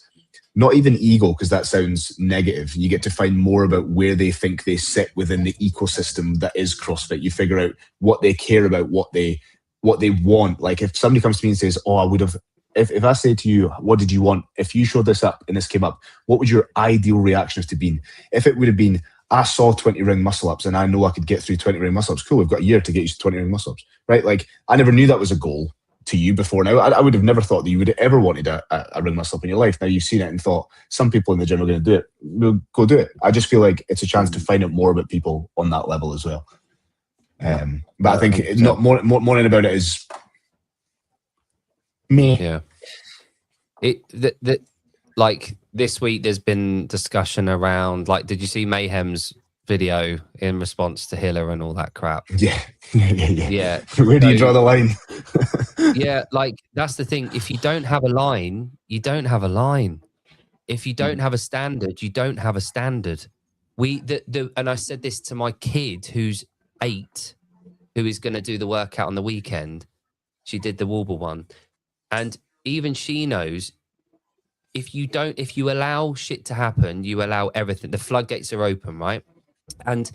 not even ego, because that sounds negative. You get to find more about where they think they sit within the ecosystem that is CrossFit. You figure out what they care about, what they want. Like, if somebody comes to me and says, oh, I would have, if I say to you, what did you want? If you showed this up and this came up, what would your ideal reaction have been? If it would have been, I saw 20 ring muscle ups and I know I could get through 20 ring muscle ups. Cool, we've got a year to get used to 20 ring muscle ups, right? Like, I never knew that was a goal to you before now. I would have never thought that you would have ever wanted a ring muscle up in your life. Now you've seen it and thought, some people in the gym are going to do it. We'll go do it. I just feel like it's a chance to find out more about people on that level as well. But I think not more about it is me. Yeah. Like, this week there's been discussion around, like, did you see Mayhem's video in response to Hiller and all that crap? Yeah. Where do you draw the line? Yeah, like, that's the thing. If you don't have a line, you don't have a line. If you don't have a standard, you don't have a standard. And I said this to my kid who's 8, who is going to do the workout on the weekend. She did the Warble one, and even she knows, if you allow shit to happen, you allow everything. The floodgates are open, right? And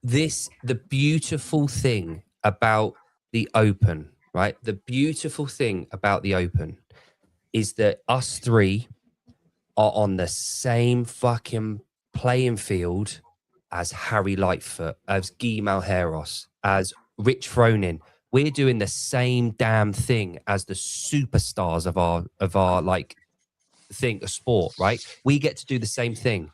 the beautiful thing about the open, right? The beautiful thing about the open is that us 3 are on the same fucking playing field as Harry Lightfoot, as Guy Malheiros, as Rich Froning. We're doing the same damn thing as the superstars of our like thing, a sport, right? We get to do the same thing,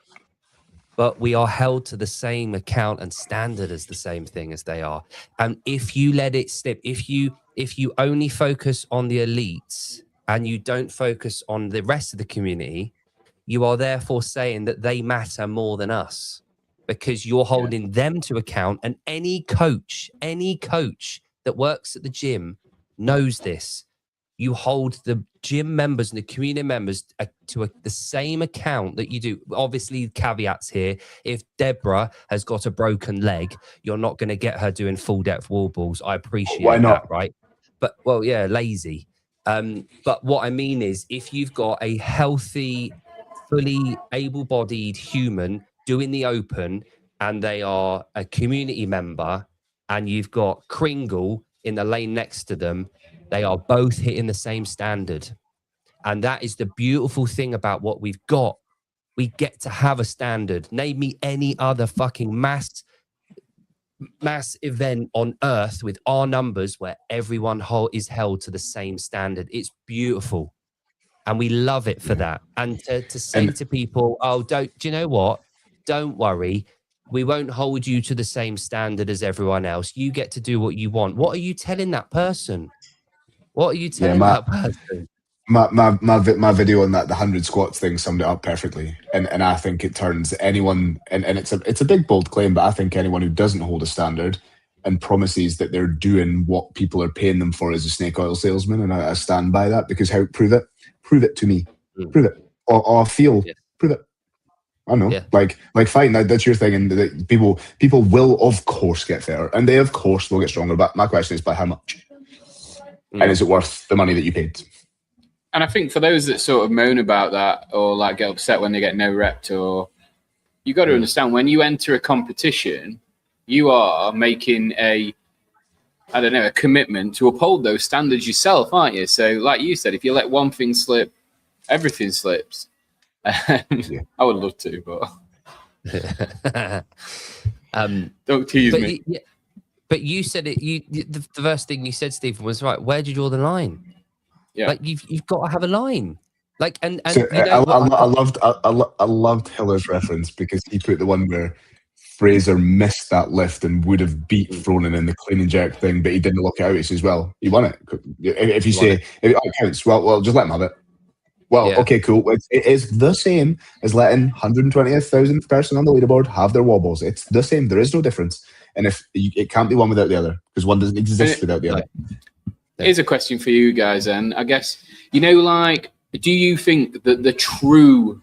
but we are held to the same account and standard as the same thing as they are. And if you let it slip, if you only focus on the elites and you don't focus on the rest of the community, you are therefore saying that they matter more than us, because you're holding them to account. And any coach that works at the gym knows this. You hold the gym members and the community members to the same account that you do. Obviously, caveats here. If Deborah has got a broken leg, you're not going to get her doing full depth wall balls. I appreciate that, right? But, well, yeah, lazy. But what I mean is, if you've got a healthy, fully able-bodied human doing the open, and they are a community member, and you've got Kringle in the lane next to them, they are both hitting the same standard. And that is the beautiful thing about what we've got. We get to have a standard. Name me any other fucking mass event on earth with our numbers where everyone is held to the same standard. It's beautiful. And we love it for that. And to say to people, oh, do you know what? Don't worry. We won't hold you to the same standard as everyone else. You get to do what you want. What are you telling that person? What are you telling that person? My video on that, the 100 squats thing, summed it up perfectly. And I think it turns anyone, and it's a big, bold claim, but I think anyone who doesn't hold a standard and promises that they're doing what people are paying them for as a snake oil salesman, and I stand by that, because how prove it to me, prove it, or feel, prove it. I don't know, like fine, that's your thing, and people will of course get fitter, and they of course will get stronger. But my question is, by how much? And is it worth the money that you paid? And I think for those that sort of moan about that, or like get upset when they get no rep, or you got to understand, when you enter a competition, you are making a commitment to uphold those standards yourself, aren't you? So like you said, if you let one thing slip, everything slips. I would love to, but don't tease me. But you said it. The first thing you said, Stephen, was right. Where did you draw the line? Yeah, like you've got to have a line. Like, and so, you know, I loved Hiller's reference, because he put the one where Fraser missed that lift and would have beat Fronin in the clean and jerk thing, but he didn't look it out. He says, "Well, he won it." If you say it counts, well, just let him have it. Well, okay, cool. It is the same as letting 120,000th person on the leaderboard have their wobbles. It's the same. There is no difference. And it can't be one without the other, because one doesn't exist without the other. Here's a question for you guys, and I guess, like, do you think that the true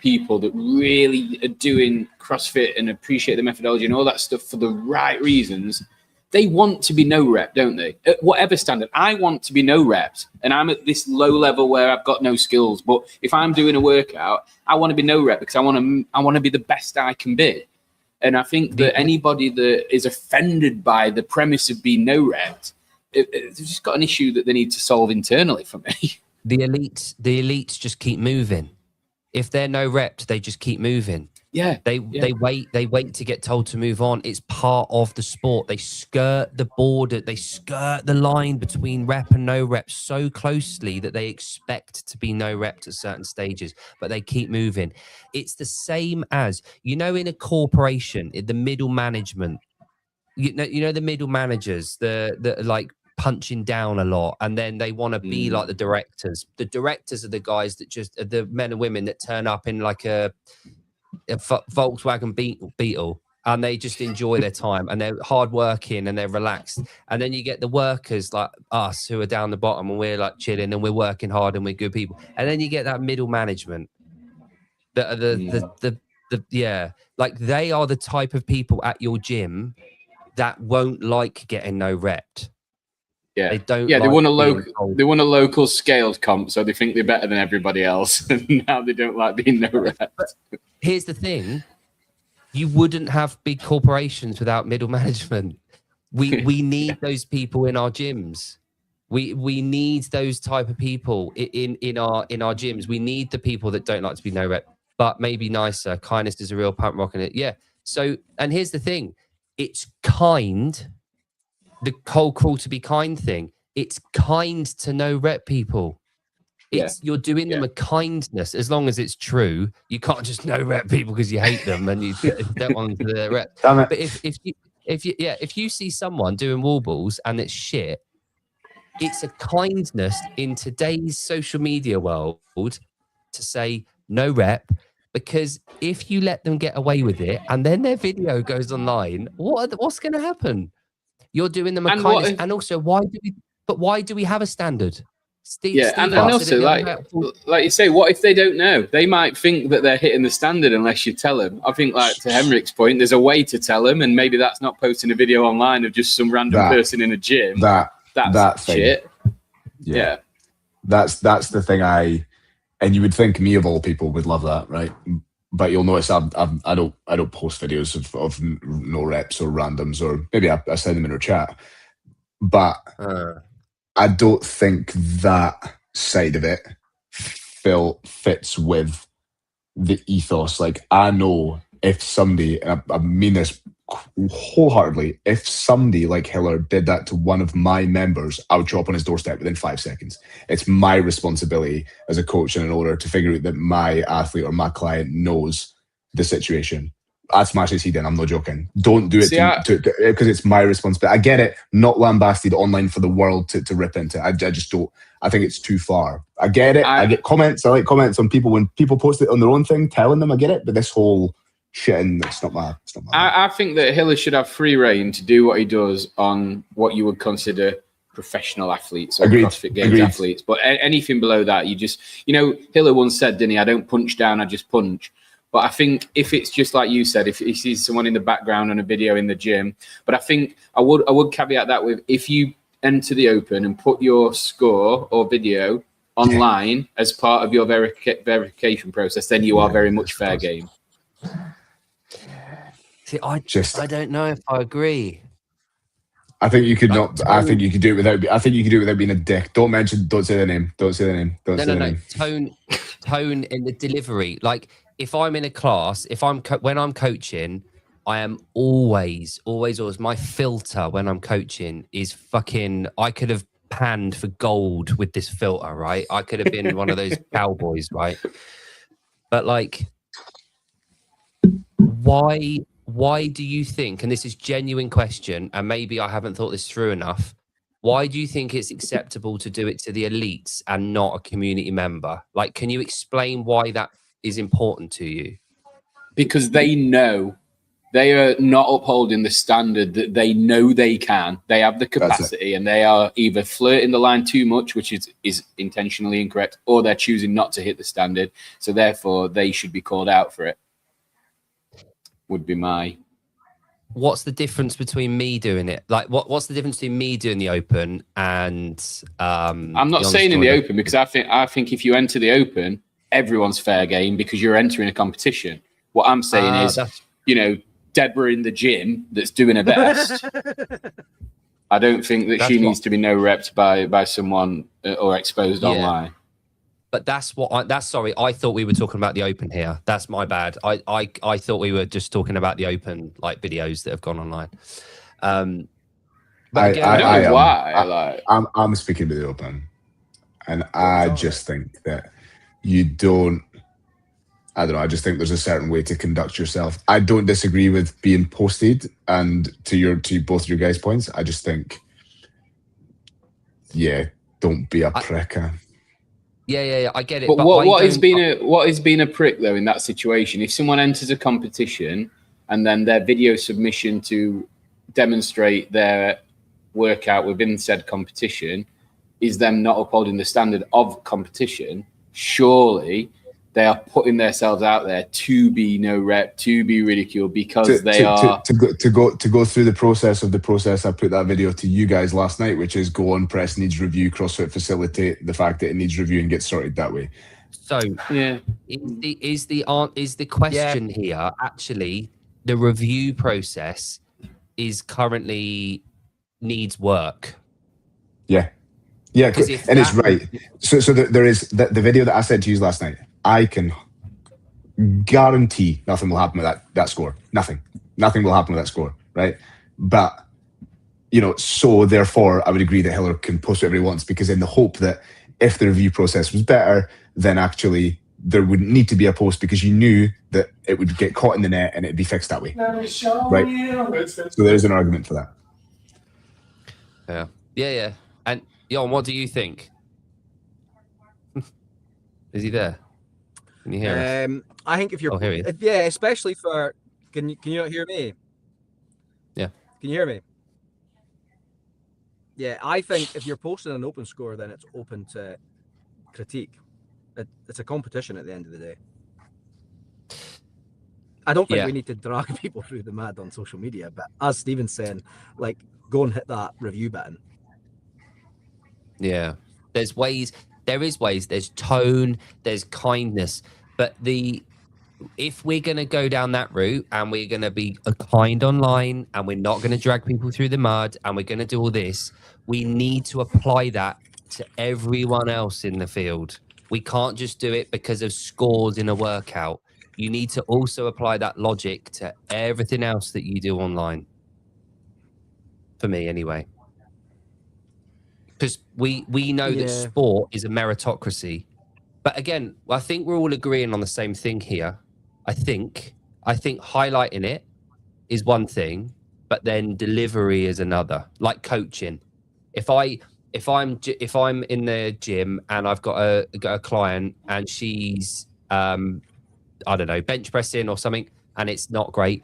people that really are doing CrossFit and appreciate the methodology and all that stuff for the right reasons, they want to be no rep, don't they? At whatever standard. I want to be no reps, and I'm at this low level where I've got no skills. But if I'm doing a workout, I want to be no rep, because I want to be the best I can be. And I think that anybody that is offended by the premise of being no rep, they've just got an issue that they need to solve internally for me. The elites just keep moving. If they're no repped, they just keep moving. They wait to get told to move on. It's part of the sport. They skirt the border, they skirt the line between rep and no rep so closely that they expect to be no rep at certain stages, but they keep moving. It's the same as, in a corporation, in the middle management, the middle managers, the like punching down a lot, and then they want to be like the directors. The directors are the guys that just are the men and women that turn up in like a Volkswagen Beetle, and they just enjoy their time, and they're hardworking and they're relaxed. And then you get the workers like us who are down the bottom, and we're like chilling and we're working hard and we're good people. And then you get that middle management that are like they are the type of people at your gym that won't like getting no rep. Yeah, they don't. Yeah, like they want a local scaled comp, so they think they're better than everybody else, and now they don't like being no rep. Here's the thing: you wouldn't have big corporations without middle management. We need those people in our gyms. We need those type of people in our gyms. We need the people that don't like to be no rep, but maybe nicer. Kindness is a real punk rock in it. Yeah. So, and here's the thing: it's kind. The whole cruel to be kind thing. It's kind to no rep people. You're doing them a kindness, as long as it's true. You can't just no rep people because you hate them and you don't want them to rep. But if you see someone doing wall balls and it's shit, it's a kindness in today's social media world to say no rep, because if you let them get away with it and then their video goes online, what's going to happen? You're doing them a kindness. And also, why do we have a standard? Steve and also, like you say, what if they don't know? They might think that they're hitting the standard unless you tell them. I think, like to Henrik's point, there's a way to tell them, and maybe that's not posting a video online of just some random person in a gym. That's shit. Yeah. That's the thing. And you would think me of all people would love that, right? But you'll notice I don't post videos of no reps or randoms, or maybe I send them in our chat. But I don't think that side of it fits with the ethos. Like, I know if somebody, and I mean this wholeheartedly, if somebody like Hiller did that to one of my members, I would show up on his doorstep within 5 seconds. It's my responsibility as a coach and in order to figure out that my athlete or my client knows the situation. I'd smash his head in. I'm not joking. Don't do it because it's my responsibility. I get it. Not lambasted online for the world to rip into. I just don't. I think it's too far. I get it. I get comments. I like comments on people when people post it on their own thing, telling them I get it. But this whole shitting, it's not my. I think that Hiller should have free reign to do what he does on what you would consider professional athletes or CrossFit Games athletes. But anything below that, you just, Hiller once said, didn't he? I don't punch down. I just punch. But I think if it's just like you said, if he sees someone in the background on a video in the gym, but I think I would caveat that with, if you enter the Open and put your score or video online as part of your verification process, then you are very much fair game. See, I don't know if I agree. I think you could not. I think you could do it without. I think you could do it without being a dick. Don't say the name. Don't say the name. Don't say the name. Tone in the delivery. Like, if I'm in a class, when I'm coaching, I am always my filter when I'm coaching is fucking. I could have panned for gold with this filter, right? I could have been one of those cowboys, right? But like, why do you think, and this is a genuine question, and maybe I haven't thought this through enough, why do you think it's acceptable to do it to the elites and not a community member? Like, can you explain why that is important to you? Because they know they are not upholding the standard that they know they can. They have the capacity, and they are either flirting the line too much, which is intentionally incorrect, or they're choosing not to hit the standard. So therefore, they should be called out for it. Would be my. What's the difference between me doing it? Like, what's the difference between me doing the Open and? I'm not saying in the Open, because I think if you enter the Open, everyone's fair game because you're entering a competition. What I'm saying is, Deborah in the gym that's doing her best. I don't think that she needs to be no-repped by someone or exposed online. But sorry, I thought we were talking about the Open here. That's my bad. I thought we were just talking about the Open, like, videos that have gone online. But again, I'm speaking about the Open, and I just think that you don't. I don't know. I just think there's a certain way to conduct yourself. I don't disagree with being posted, and to both your guys' points, I just think, don't be a pricker. Yeah, I get it. But what has been a prick though in that situation? If someone enters a competition and then their video submission to demonstrate their workout within said competition is them not upholding the standard of competition, surely they are putting themselves out there to be no rep, to be ridiculed, because to go through the process. I put that video to you guys last night, which is go on, press needs review, CrossFit facilitate the fact that it needs review and get sorted that way. So is the question here actually the review process is currently needs work? Yeah, and it's right. So there is the video that I sent to you last night. I can guarantee nothing will happen with that score. Nothing will happen with that score, right? But, so therefore I would agree that Hiller can post whatever he wants, because in the hope that if the review process was better, then actually there wouldn't need to be a post, because you knew that it would get caught in the net and it'd be fixed that way, right? So there's an argument for that. Yeah. And Jon, what do you think? Is he there? Can you hear us? I think if you're, especially for, can you not hear me? Yeah. Can you hear me? Yeah, I think if you're posting an open score, then it's open to critique. It's a competition at the end of the day. I don't think we need to drag people through the mud on social media, but as Stephen's saying, like, go and hit that review button. Yeah, there is ways, there's tone, there's kindness, but if we're going to go down that route and we're going to be kind online and we're not going to drag people through the mud and we're going to do all this, we need to apply that to everyone else in the field. We can't just do it because of scores in a workout. you need to also apply that logic to everything else that you do online. For me, anyway. Because we know that sport is a meritocracy. But again, I think we're all agreeing on the same thing here. I think highlighting it is one thing, but then delivery is another. Like coaching. If I'm in the gym and I've got a client and she's I don't know, bench pressing or something, and it's not great,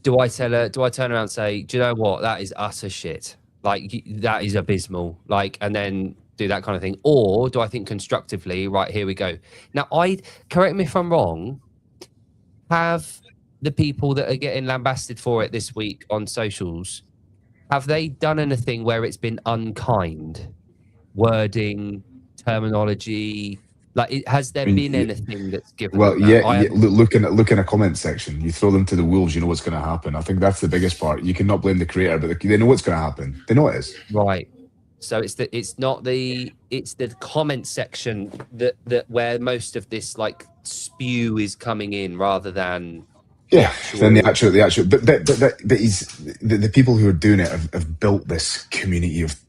do I turn around and say, do you know what, that is utter shit, like that is abysmal, like, and then do that kind of thing? Or do I think constructively, right, here we go. Now, correct me if I'm wrong, have the people that are getting lambasted for it this week on socials, have they done anything where it's been unkind? Wording, terminology, like has there been anything that's given well, them that? look in a comment section. You throw them to the wolves, you know what's going to happen. I think that's the biggest part. You cannot blame the creator, but they know what's going to happen. They know it is. Right. So it's the comment section that where most of this like spew is coming in, rather than then the actual but he's the people who are doing it have built this community of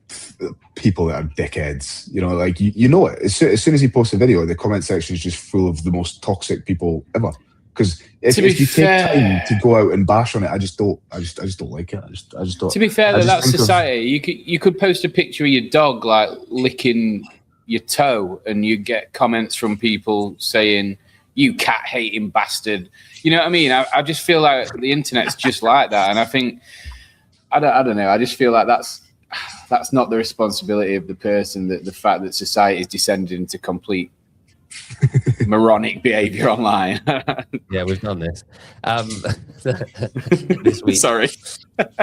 people that are dickheads. You know, like you know it. As soon as he posts a video, the comment section is just full of the most toxic people ever. Because if you take time to go out and bash on it, I just don't like it. I just don't. To be fair, that's society. You could post a picture of your dog like licking your toe, and you get comments from people saying, "You cat hating bastard." You know what I mean? I just feel like the internet's just like that, and I think I don't know. I just feel like that's not the responsibility of the person. That the fact that society is descended into complete moronic behavior online. Yeah, we've done this this week. Sorry.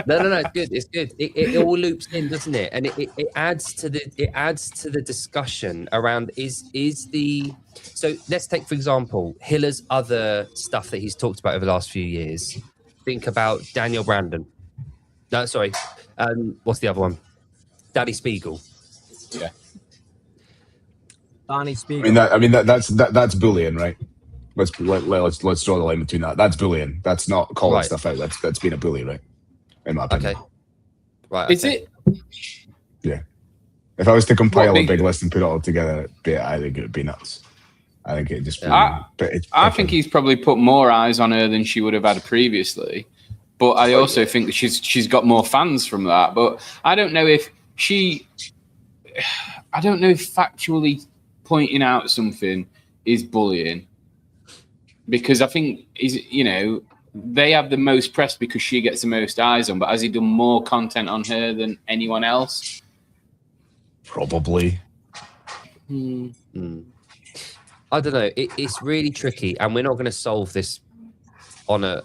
No, it's good. It all loops in, doesn't it? And it adds to the discussion around so let's take, for example, Hiller's other stuff that he's talked about over the last few years. Think about Daniel Brandon. No, sorry. What's the other one? Danny Spiegel. Yeah. Danny Spiegel. That's bullying, right? Let's draw the line between that. That's bullying. That's not calling stuff out. That's being a bully, right? In my opinion. Okay. Right. Is it? Yeah. If I was to compile a big list and put it all together, I think it would be nuts. I think it'd just be. I think he's probably put more eyes on her than she would have had previously. But I also think that she's got more fans from that. But I don't know if factually pointing out something is bullying, because I think they have the most press because she gets the most eyes on. But has he done more content on her than anyone else? Probably. I don't know. It's really tricky, and we're not going to solve this on a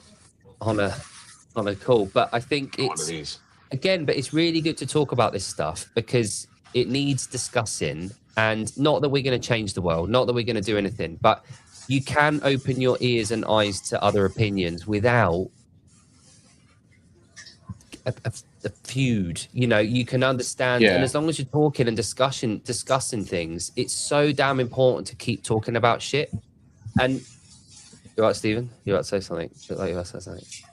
call. But I think it's but it's really good to talk about this stuff because it needs discussing. And not that we're going to change the world, not that we're going to do anything, but you can open your ears and eyes to other opinions without a feud. You can understand, and as long as you're talking and discussing things, it's so damn important to keep talking about shit. And you're right, Stephen. You're about to say something.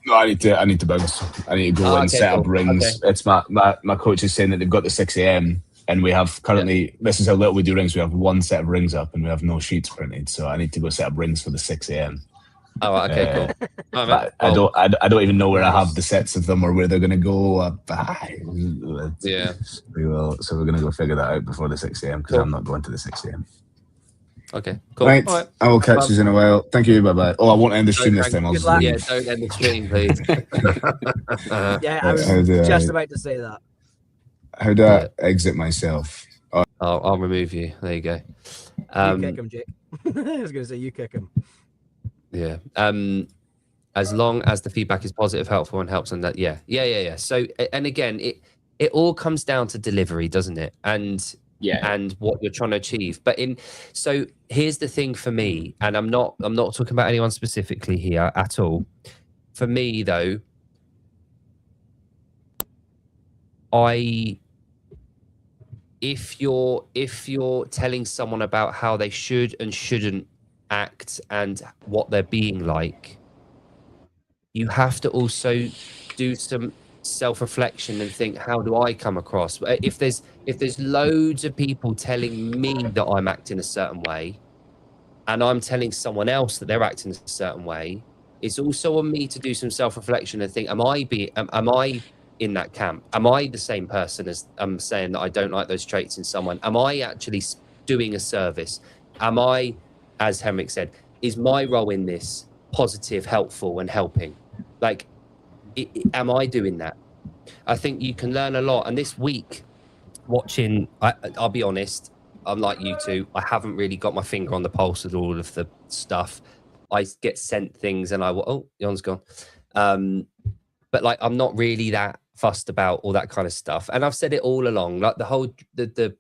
No, I need to bounce. I need to go and set up rings. Okay. It's my coach is saying that they've got the 6 a.m. and we have currently. This is how little we do rings. We have one set of rings up and we have no sheets printed. So I need to go set up rings for the 6 a.m. Oh, okay, cool. I don't even know where I have the sets of them or where they're going to go. Yeah, we will. So we're going to go figure that out before the 6 a.m. because I'm not going to the 6 a.m. Okay, cool. Right. I will catch you in a while. Thank you. Bye bye. Oh, I won't end the stream this time. Don't end the stream, please. Yeah, I was just about to say that. How do I exit myself? I'll remove you. There you go. You kick him, Jake. I was going to say you kick him. Yeah. As long as the feedback is positive, helpful, and helps on that. Yeah. So, and again, it all comes down to delivery, doesn't it? And what you're trying to achieve. So here's the thing for me, and I'm not talking about anyone specifically here at all. For me though, if you're telling someone about how they should and shouldn't act and what they're being like, you have to also do some self-reflection and think, how do I come across? If there's loads of people telling me that I'm acting a certain way, and I'm telling someone else that they're acting a certain way, it's also on me to do some self-reflection and think, am I in that camp? Am I the same person as I'm saying that I don't like those traits in someone? Am I actually doing a service? Am I, as Henrik said, is my role in this positive, helpful, and helping? Like, am I doing that? I think you can learn a lot. And this week, watching, I'll be honest, I'm like you two. I haven't really got my finger on the pulse of all of the stuff. I get sent things, and Jon's gone. But like, I'm not really that fussed about all that kind of stuff. And I've said it all along. Like the whole the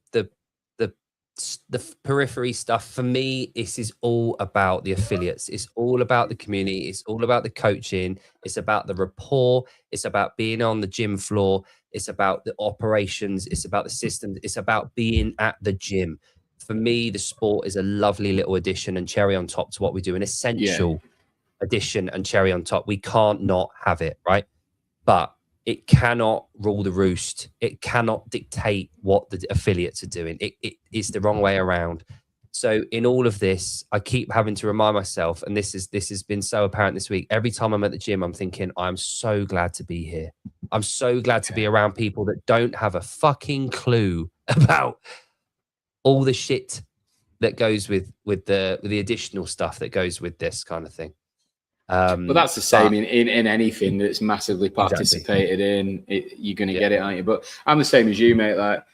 periphery stuff for me, this is all about the affiliates. It's all about the community. It's all about the coaching. It's about the rapport. It's about being on the gym floor. It's about the operations. It's about the systems. It's about being at the gym. For me, the sport is a lovely little addition and cherry on top to what we do, an essential addition and cherry on top. We can't not have it, right? But it cannot rule the roost. It cannot dictate what the affiliates are doing. It's the wrong way around. So in all of this, I keep having to remind myself, and this has been so apparent this week. Every time I'm at the gym, I'm thinking, I'm so glad to be here. I'm so glad to be around people that don't have a fucking clue about all the shit that goes with the additional stuff that goes with this kind of thing. Well, that's the same in anything that's massively participated in. You're going to get it, aren't you? But I'm the same as you, mate. Like,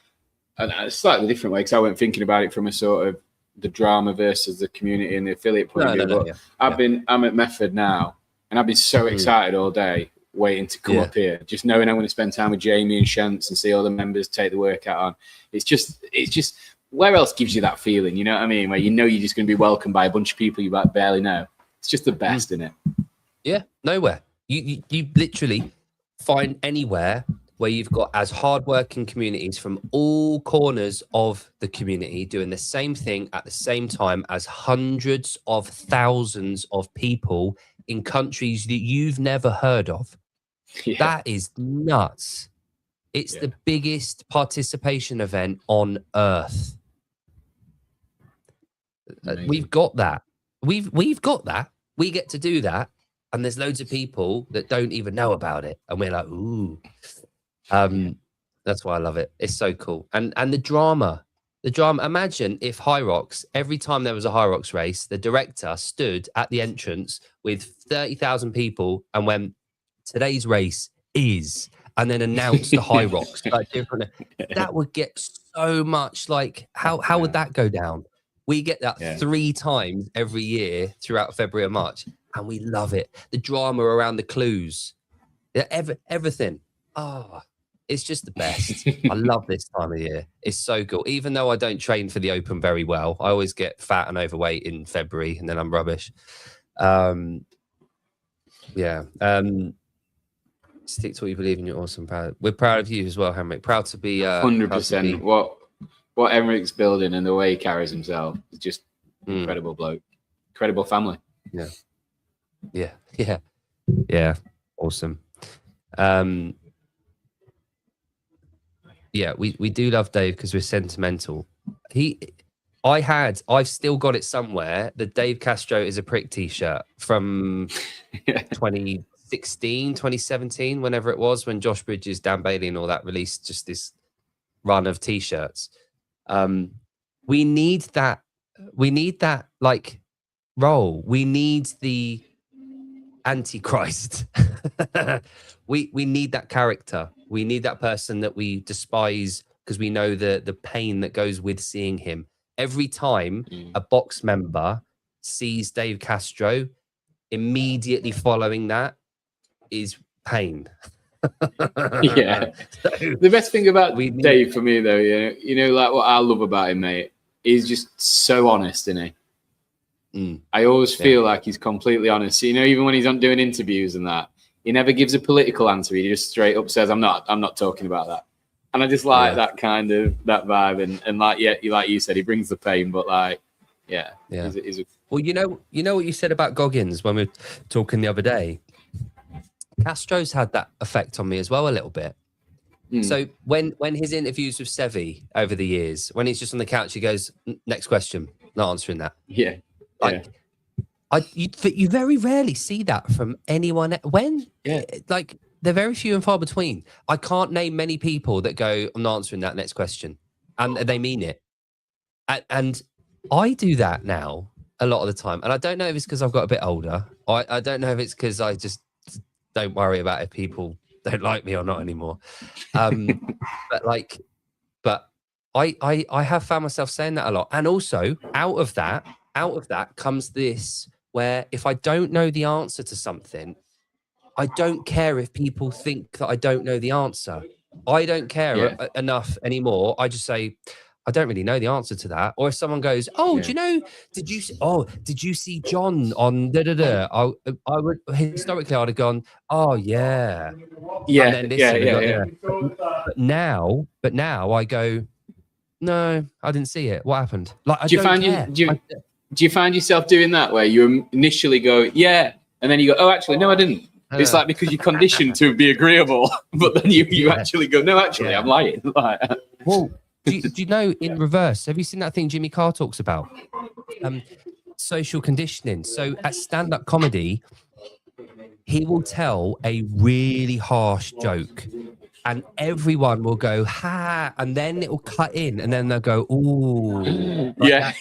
a slightly different way, because I wasn't thinking about it from a sort of the drama versus the community and the affiliate point of view. I'm at Method now, and I've been so excited all day, waiting to come up here, just knowing I'm going to spend time with Jamie and Shantz and see all the members take the workout on. It's just. Where else gives you that feeling? You know what I mean? Where you know you're just going to be welcomed by a bunch of people you barely know. It's just the best, isn't it? Yeah, nowhere. You literally find anywhere where you've got as hardworking communities from all corners of the community doing the same thing at the same time as hundreds of thousands of people in countries that you've never heard of. Yeah. That is nuts. It's the biggest participation event on earth. We've got that. We've got that. We get to do that, and there's loads of people that don't even know about it, and we're like, ooh. That's why I love it. It's so cool. And the drama. Imagine if High Rocks, every time there was a High Rocks race, the director stood at the entrance with 30,000 people and went, today's race is, and then announced the High Rocks. Like, different. That would get so much, like, how would that go down? We get that 3 times every year throughout February and March, and we love it. The drama around the clues, everything. Oh, it's just the best. I love this time of year. It's so cool. Even though I don't train for the Open very well, I always get fat and overweight in February, and then I'm rubbish. Stick to what you believe in. You're awesome. Proud. We're proud of you as well, Henrik. Proud to be 100%. What Henrik's building and the way he carries himself is just incredible bloke. Incredible family. Yeah. Awesome. We do love Dave because we're sentimental. I've still got it somewhere. The Dave Castro is a prick t-shirt from 2016, 2017, whenever it was, when Josh Bridges, Dan Bailey and all that released just this run of t-shirts. We need that like role. We need the Antichrist. we need that character. We need that person that we despise because we know the pain that goes with seeing him. Every time a box member sees Dave Castro, immediately following that is pain. The best thing about Dave for me, though, you know, like what I love about him, mate, he's just so honest, isn't he? I always feel like he's completely honest. You know, even when he's doing interviews and that, he never gives a political answer. He just straight up says, "I'm not talking about that." And I just like that kind of that vibe. And like you said, he brings the pain, but like, he's Well, you know what you said about Goggins when we were talking the other day. Castro's had that effect on me as well a little bit. So when his interviews with Sevi over the years, when he's just on the couch, he goes, "Next question," not answering that. Yeah. Like, you very rarely see that from anyone. Like, they're very few and far between. I can't name many people that go, "I'm not answering that next question," and they mean it. And I do that now a lot of the time, and I don't know if it's because I've got a bit older. I don't know if it's because I just don't worry about if people don't like me or not anymore. But I have found myself saying that a lot, and also out of that comes this, where if I don't know the answer to something, I don't care if people think that I don't know the answer. I don't care enough anymore. I just say, I don't really know the answer to that. Or if someone goes, "Oh, do you know? Did you see John on da da da?" I would historically I'd have gone, "Oh yeah, and then But now I go, "No, I didn't see it. What happened?" Like, I don't care. Do you find yourself doing that, where you initially go, "Yeah," and then you go, "Oh, actually, no, I didn't." It's like because you're conditioned to be agreeable, but then you actually go, "No, actually, I'm lying." Like, well, do you know, in reverse, have you seen that thing Jimmy Carr talks about? Social conditioning. So at stand-up comedy, he will tell a really harsh joke and everyone will go, "Ha," and then it will cut in and then they'll go, "Ooh." Like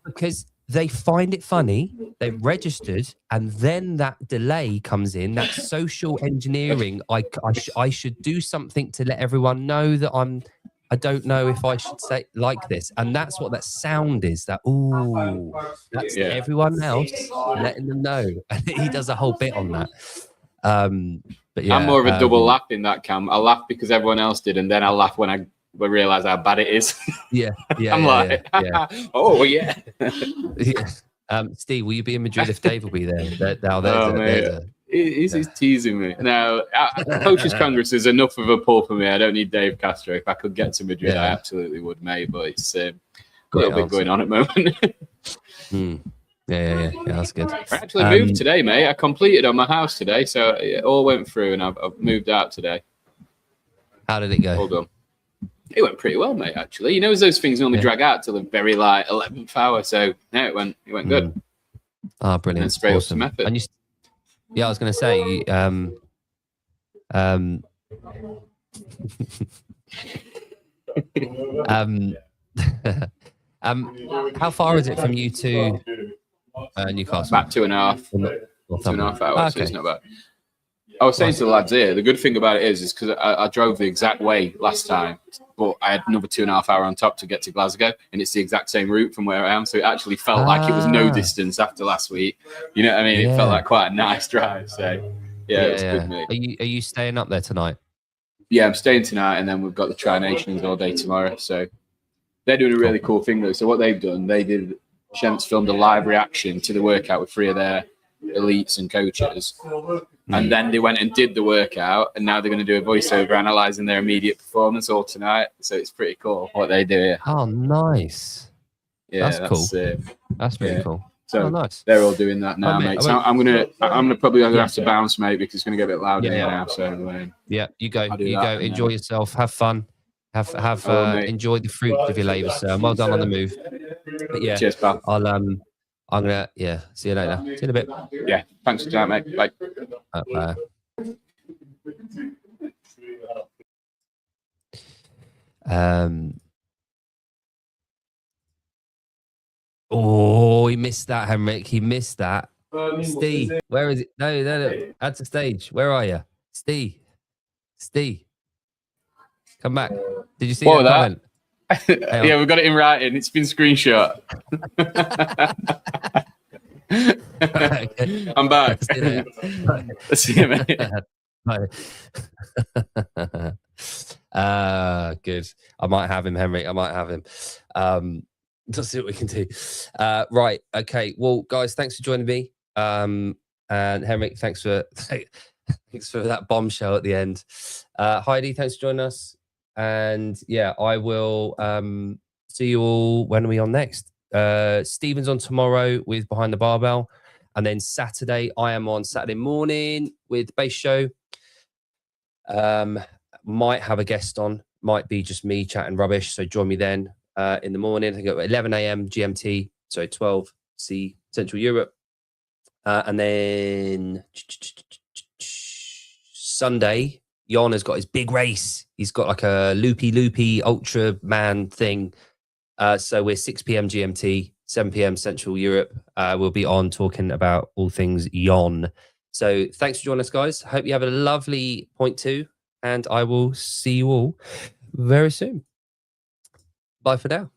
because they find it funny, they've registered, and then that delay comes in, that social engineering. I should do something to let everyone know that I don't know if I should say like this. And that's what that sound is, that, "Ooh," that's everyone else letting them know. And he does a whole bit on that. But yeah, I'm more of a double laugh in that camp. I laugh because everyone else did, and then I laugh when I realize how bad it is. I'm like, "Oh yeah." Steve, will you be in Madrid if Dave will be there? He's teasing me. No, Coaches Congress is enough of a pull for me. I don't need Dave Castro. If I could get to Madrid, I absolutely would, mate. But it's a little bit going on at the moment. Yeah, that's good. I actually moved today, mate. I completed on my house today, so it all went through, and I've moved out today. How did it go? All done. It went pretty well, mate. Actually, you know, those things normally drag out till the very 11th hour. So no, it went good. Ah, brilliant! And straight up to method. And I was going to say, how far is it from you to Newcastle? About 2.5. 2.5 hours. So it's not bad. I was saying to the lads here, the good thing about it is because I drove the exact way last time, but I had another 2.5 hour on top to get to Glasgow, and it's the exact same route from where I am. So it actually felt like it was no distance after last week. You know what I mean? It felt like quite a nice drive. So it was good, mate. Are you staying up there tonight? Yeah, I'm staying tonight, and then we've got the Tri Nations all day tomorrow. So they're doing a really cool thing though. So what they've done, Shent's filmed a live reaction to the workout with 3 of their elites and coaches. And then they went and did the workout, and now they're going to do a voiceover analysing their immediate performance all tonight. So it's pretty cool what they do here. Oh, nice. Yeah, that's cool. That's really cool. So nice. They're all doing that now, mate. So I'm gonna probably have to bounce, mate, because it's gonna get a bit louder now. So you go. Enjoy yourself. Have fun. Have enjoy the fruit of your labour, sir. Well done on the move. But cheers, pal. I'm gonna see you later. See you in a bit. Yeah, thanks for that, mate. Bye. Bye. Oh, he missed that, Henrik. He missed that. Steve, where is it? No. Add to stage. Where are you? Steve. Come back. Did you see that comment? Yeah, we've got it in writing. It's been screenshot. I'm back. See you, mate. Good. I might have him, Henrik. I might have him. Let's see what we can do. Right. Okay. Well, guys, thanks for joining me. And Henrik, thanks for that bombshell at the end. Heidi, thanks for joining us. And yeah, I will see you all. When are we on next? Stephen's on tomorrow with Behind the Barbell. And then Saturday, I am on Saturday morning with Base Show. Might have a guest on. Might be just me chatting rubbish. So join me then in the morning. I think at 11 a.m. GMT, so 12 C Central Europe. And then Sunday, Jon has got his big race. He's got like a loopy ultra man thing. So we're 6 p.m. GMT, 7 p.m. Central Europe. We'll be on talking about all things Jon. So thanks for joining us, guys. Hope you have a lovely point 2, and I will see you all very soon. Bye for now.